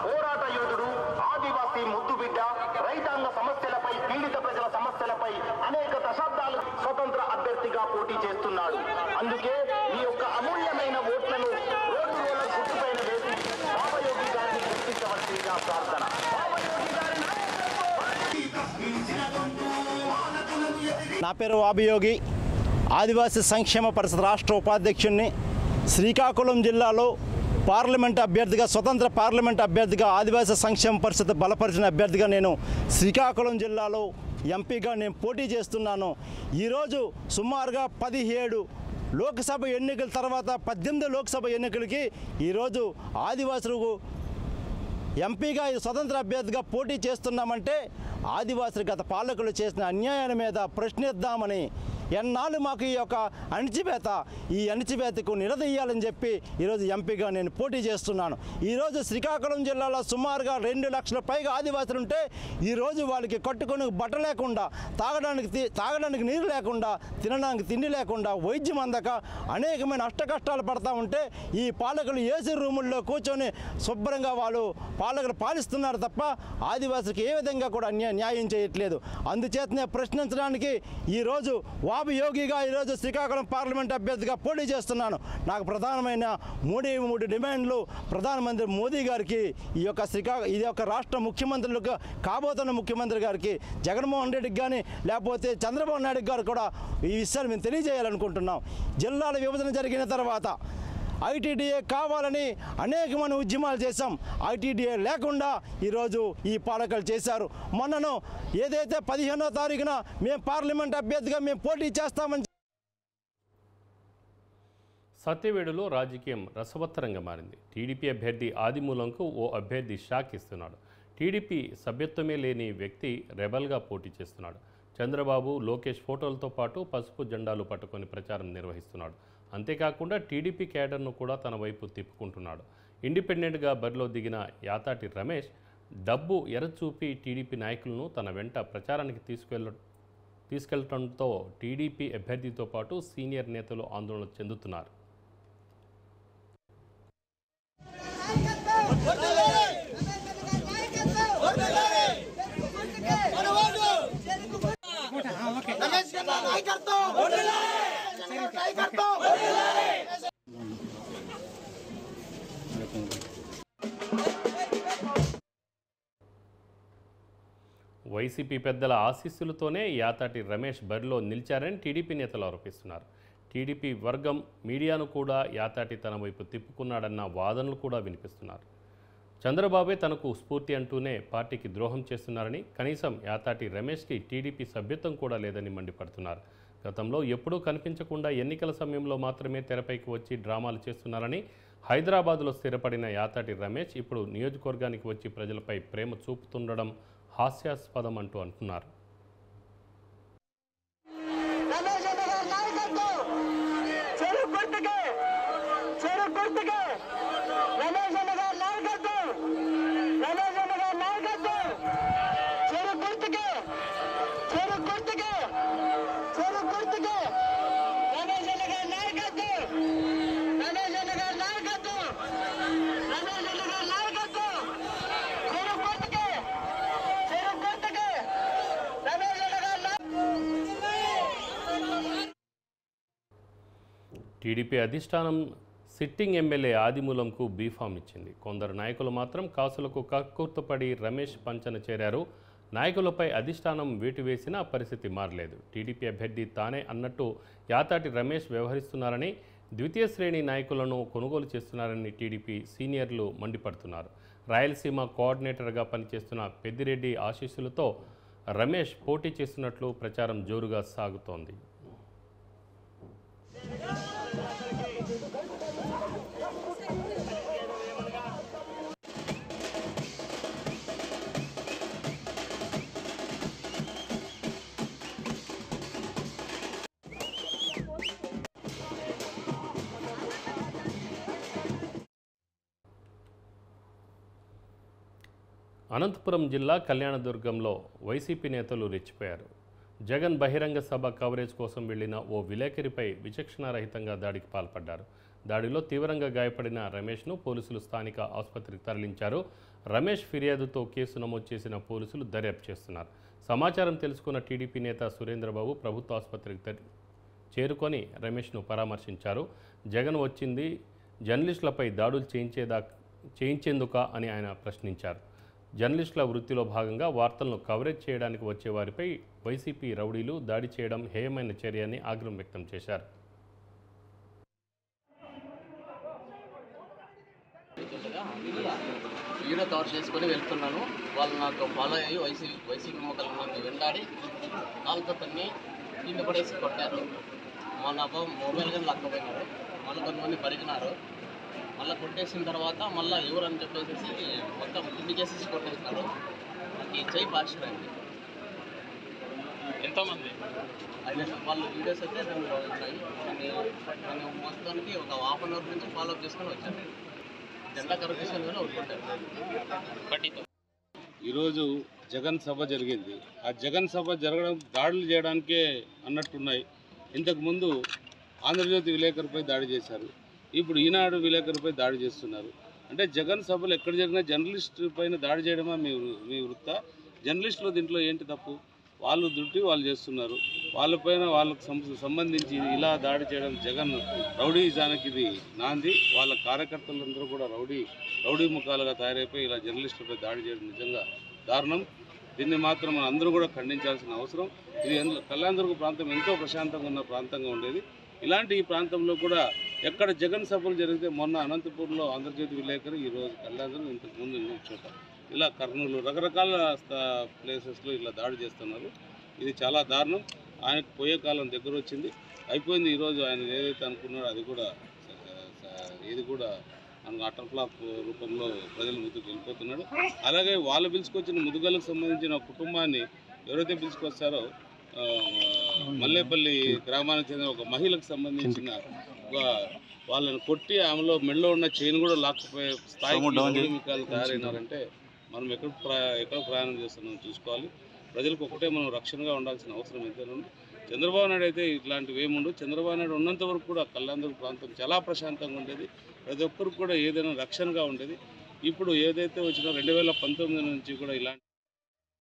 పోరాట యోధుడు, ఆదివాసీ ముద్దుబిడ్డ, రైతాంగ సమస్యలపై, పీడిత ప్రజల సమస్యలపై అనేక దశాబ్దాలు స్వతంత్ర అభ్యర్థిగా పోటీ చేస్తున్నాడు. అందుకే మీ యొక్క అమూల్యమైన ఓట్లను రోడ్డు రోలర్ గుర్తుపైన వేసి బాబయోగి గారిని గుర్తించవలసిందిగా ప్రార్థన. నా పేరు వాబయోగి, ఆదివాసీ సంక్షేమ పరిషత్ రాష్ట్ర ఉపాధ్యక్షుడిని. శ్రీకాకుళం జిల్లాలో పార్లమెంట్ అభ్యర్థిగా, స్వతంత్ర పార్లమెంట్ అభ్యర్థిగా, ఆదివాసీ సంక్షేమ పరిషత్ బలపరిచిన అభ్యర్థిగా నేను శ్రీకాకుళం జిల్లాలో ఎంపీగా నేను పోటీ చేస్తున్నాను. ఈరోజు సుమారుగా 17 లోక్సభ ఎన్నికల తర్వాత 18 లోక్సభ ఎన్నికలకి ఈరోజు ఆదివాసులకు ఎంపీగా స్వతంత్ర అభ్యర్థిగా పోటీ చేస్తున్నామంటే ఆదివాసులు గత పాలకులు చేసిన అన్యాయాల మీద ప్రశ్నిద్దామని, ఎన్నాళ్ళు మాకు ఈ యొక్క ఈ అణిచివేతకు నిలదీయాలని చెప్పి ఈరోజు ఎంపీగా నేను పోటీ చేస్తున్నాను. ఈరోజు శ్రీకాకుళం జిల్లాలో సుమారుగా 2 లక్షల పైగా ఆదివాసులు ఉంటే ఈరోజు వాళ్ళకి కట్టుకొని బట్ట లేకుండా, తాగడానికి నీరు లేకుండా, తినడానికి తిండి లేకుండా, వైద్యం అందక అనేకమైన అష్టకష్టాలు పడతా ఉంటే ఈ పాలకులు ఏసీ రూముల్లో కూర్చొని శుభ్రంగా వాళ్ళు పాలకులు పాలిస్తున్నారు తప్ప ఆదివాసులకు ఏ విధంగా కూడా న్యాయం చేయట్లేదు. అందుచేతనే ప్రశ్నించడానికి ఈరోజు వాబి యోగిగా ఈరోజు శ్రీకాకుళం పార్లమెంట్ అభ్యర్థిగా పోటీ చేస్తున్నాను. నాకు ప్రధానమైన మూడు డిమాండ్లు ప్రధానమంత్రి మోదీ గారికి, ఈ యొక్క రాష్ట్ర ముఖ్యమంత్రులకు కాబోతున్న ముఖ్యమంత్రి గారికి జగన్మోహన్ రెడ్డికి కానీ లేకపోతే చంద్రబాబు నాయుడు గారు కూడా ఈ విషయాలు మేము తెలియజేయాలనుకుంటున్నాం. జిల్లాల విభజన జరిగిన తర్వాత ఐటీడీఏ కావాలని అనేకమైన ఉద్యమాలు చేశాం. ఐటీడీఏ లేకుండా ఈరోజు ఈ పాలకులు చేశారు. మొన్నను ఏదైతే 15వ తారీఖున మేము పార్లమెంట్ అభ్యర్థిగా మేము పోటీ చేస్తామని సత్యవేడులో రాజకీయం రసవత్తరంగా మారింది. టీడీపీ అభ్యర్థి ఆదిమూలంకు ఓ అభ్యర్థి షాక్ ఇస్తున్నాడు. టీడీపీ సభ్యత్వమే లేని వ్యక్తి రెబల్గా పోటీ చేస్తున్నాడు. చంద్రబాబు, లోకేష్ ఫోటోలతో పాటు పసుపు జెండాలు పట్టుకొని ప్రచారం నిర్వహిస్తున్నాడు. అంతేకాకుండా టీడీపీ క్యాడర్ను కూడా తన వైపు తిప్పుకుంటున్నాడు. ఇండిపెండెంట్గా బరిలో దిగిన యాతాటి రమేష్ డబ్బు ఎరచూపి టీడీపీ నాయకులను తన వెంట ప్రచారానికి తీసుకెళ్లడంతో టీడీపీ అభ్యర్థితో పాటు సీనియర్ నేతలు ఆందోళన చెందుతున్నారు. వైసీపీ పెద్దల ఆశీస్సులతోనే యాతాటి రమేష్ బరిలో నిలిచారని టీడీపీ నేతలు ఆరోపిస్తున్నారు. టీడీపీ వర్గం మీడియాను కూడా యాతాటి తన వైపు తిప్పుకున్నాడన్న వాదనలు కూడా వినిపిస్తున్నారు. చంద్రబాబే తనకు స్ఫూర్తి అంటూనే పార్టీకి ద్రోహం చేస్తున్నారని, కనీసం యాతాటి రమేష్కి టీడీపీ సభ్యత్వం కూడా లేదని మండిపడుతున్నారు. గతంలో ఎప్పుడూ కనిపించకుండా ఎన్నికల సమయంలో మాత్రమే తెరపైకి వచ్చి డ్రామాలు చేస్తున్నారని, హైదరాబాద్లో స్థిరపడిన యాతాటి రమేష్ ఇప్పుడు నియోజకవర్గానికి వచ్చి ప్రజలపై ప్రేమ చూపుతుండడం హాస్యాస్పదం అంటూ అంటున్నారు. టీడీపీ అధిష్టానం సిట్టింగ్ ఎమ్మెల్యే ఆదిమూలంకు బీఫామ్ ఇచ్చింది. కొందరు నాయకులు మాత్రం కాసులకు కక్కుర్తుపడి రమేష్ పంచన చేరారు. నాయకులపై అధిష్టానం వేటు వేసినా పరిస్థితి మారలేదు. టీడీపీ అభ్యర్థి తానే అన్నట్టు యాతాటి రమేష్ వ్యవహరిస్తున్నారని, ద్వితీయ శ్రేణి నాయకులను కొనుగోలు చేస్తున్నారని టీడీపీ సీనియర్లు మండిపడుతున్నారు. రాయలసీమ కోఆర్డినేటర్గా పనిచేస్తున్న పెద్దిరెడ్డి ఆశీస్సులతో రమేష్ పోటీ చేస్తున్నట్లు ప్రచారం జోరుగా సాగుతోంది. అనంతపురం జిల్లా కళ్యాణదుర్గంలో వైసీపీ నేతలు రెచ్చిపోయారు. జగన్ బహిరంగ సభ కవరేజ్ కోసం వెళ్లిన ఓ విలేకరిపై విచక్షణారహితంగా దాడికి పాల్పడ్డారు. దాడిలో తీవ్రంగా గాయపడిన రమేష్ను పోలీసులు స్థానిక ఆసుపత్రికి తరలించారు. రమేష్ ఫిర్యాదుతో కేసు నమోదు చేసిన పోలీసులు దర్యాప్తు చేస్తున్నారు. సమాచారం తెలుసుకున్న టీడీపీ నేత సురేంద్రబాబు ప్రభుత్వ ఆసుపత్రికి చేరుకొని రమేష్ను పరామర్శించారు. జగన్ వచ్చింది జర్నలిస్టులపై దాడులు చేయించేందుకా అని ఆయన ప్రశ్నించారు. జర్నలిస్టుల వృత్తిలో భాగంగా వార్తలను కవరేజ్ చేయడానికి వచ్చే వారిపై వైసీపీ రౌడీలు దాడి చేయడం హేయమైన చర్య అని ఆగ్రహం వ్యక్తం చేశారు. వీడియో కవర్ చేసుకొని వెళ్తున్నాను. వాళ్ళు నాకు ఫాలో అయ్యి వైసీపీ మొక్కలు నన్ను వెంటాడి కాలుతో తన్ని కింద పడేసి కొట్టారు. మన మొబైల్ కానీ లక్కపోయినారు. మళ్ళీ కొంతమంది పరిగినారు. మళ్ళీ కొట్టేసిన తర్వాత మళ్ళీ ఎవరని చెప్పేసి మొత్తం కింది కేసేసి కొట్టేసినారు. ఈ చెయ్యి ఫ్రాక్చర్ అయింది. ఎంతమంది? వాళ్ళు వీడియోస్ అయితే దాంట్లో వచ్చాయి. నేను మొత్తానికి ఒక హాఫ్ అన్ అవర్ నుంచి ఫాలోఅప్ చేసుకొని వచ్చాను. జెండా కరెక్షన్ కూడా కొట్టారు. ఈరోజు జగన్ సభ జరిగింది. ఆ జగన్ సభ జరగడం దాడులు చేయడానికే అన్నట్టున్నాయి. ఇంతకుముందు ఆంధ్రజ్యోతి విలేకరుపై దాడి చేశారు, ఇప్పుడు ఈనాడు విలేకరుపై దాడి చేస్తున్నారు. అంటే జగన్ సభలు ఎక్కడ జరిగినా జర్నలిస్టు పైన దాడి చేయడమా మీ వృత్తా? జర్నలిస్టులు దీంట్లో ఏంటి తప్పు? వాళ్ళు దుట్టి వాళ్ళు చేస్తున్నారు. వాళ్ళపైన వాళ్ళకు సంబంధించి ఇలా దాడి చేయడం జగన్ రౌడీజానికి ఇది నాంది. వాళ్ళ కార్యకర్తలందరూ కూడా రౌడీ ముఖాలుగా తయారైపోయి ఇలా జర్నలిస్టులపై దాడి చేయడం నిజంగా దారుణం. దీన్ని మాత్రం మనం అందరూ కూడా ఖండించాల్సిన అవసరం. ఇది కళ్యాణదుర్గ ప్రాంతం ఎంతో ప్రశాంతంగా ఉన్న ప్రాంతంగా ఉండేది. ఇలాంటి ఈ ప్రాంతంలో కూడా ఎక్కడ జగన్ సభలు జరిగితే మొన్న అనంతపూర్లో ఆంధ్రజ్యోతి విలేకరు, ఈరోజు కళ్యాణదుర్గం, ఇంతకుముందు ఇంకొక చోట ఇలా కర్నూలు రకరకాల ప్లేసెస్లో ఇలా దాడి చేస్తున్నారు. ఇది చాలా దారుణం. ఆయనకు పోయే కాలం దగ్గర వచ్చింది, అయిపోయింది. ఈరోజు ఆయన ఏదైతే అనుకున్నాడో అది కూడా ఇది కూడా మనకు అటర్ ఫ్లాప్ రూపంలో ప్రజల ముందుకు వెళ్ళిపోతున్నాడు. అలాగే వాళ్ళు పిలుచుకొచ్చిన ముదుగలకు సంబంధించిన కుటుంబాన్ని ఎవరైతే పిలుచుకొస్తారో మల్లేపల్లి గ్రామానికి చెందిన ఒక మహిళకు సంబంధించిన వాళ్ళని కొట్టి ఆమెలో మెడలో ఉన్న చైన్ కూడా లాక్కుపోయే స్థాయికి మికాలు తయారైనారంటే మనం ఎక్కడ ప్రయాణం చేస్తున్నాం చూసుకోవాలి. ప్రజలకు ఒకటే మనం రక్షణగా ఉండాల్సిన అవసరం ఎంతైనా ఉంది. చంద్రబాబు నాయుడు అయితే ఇట్లాంటివి ఏముండవు. చంద్రబాబు నాయుడు ఉన్నంత వరకు కూడా కళ్యాణదుర్గ ప్రాంతం చాలా ప్రశాంతంగా ఉండేది. ప్రతి ఒక్కరికి కూడా ఏదైనా రక్షణగా ఉండేది. ఇప్పుడు ఏదైతే వచ్చినా 2019 నుంచి కూడా ఇలాంటి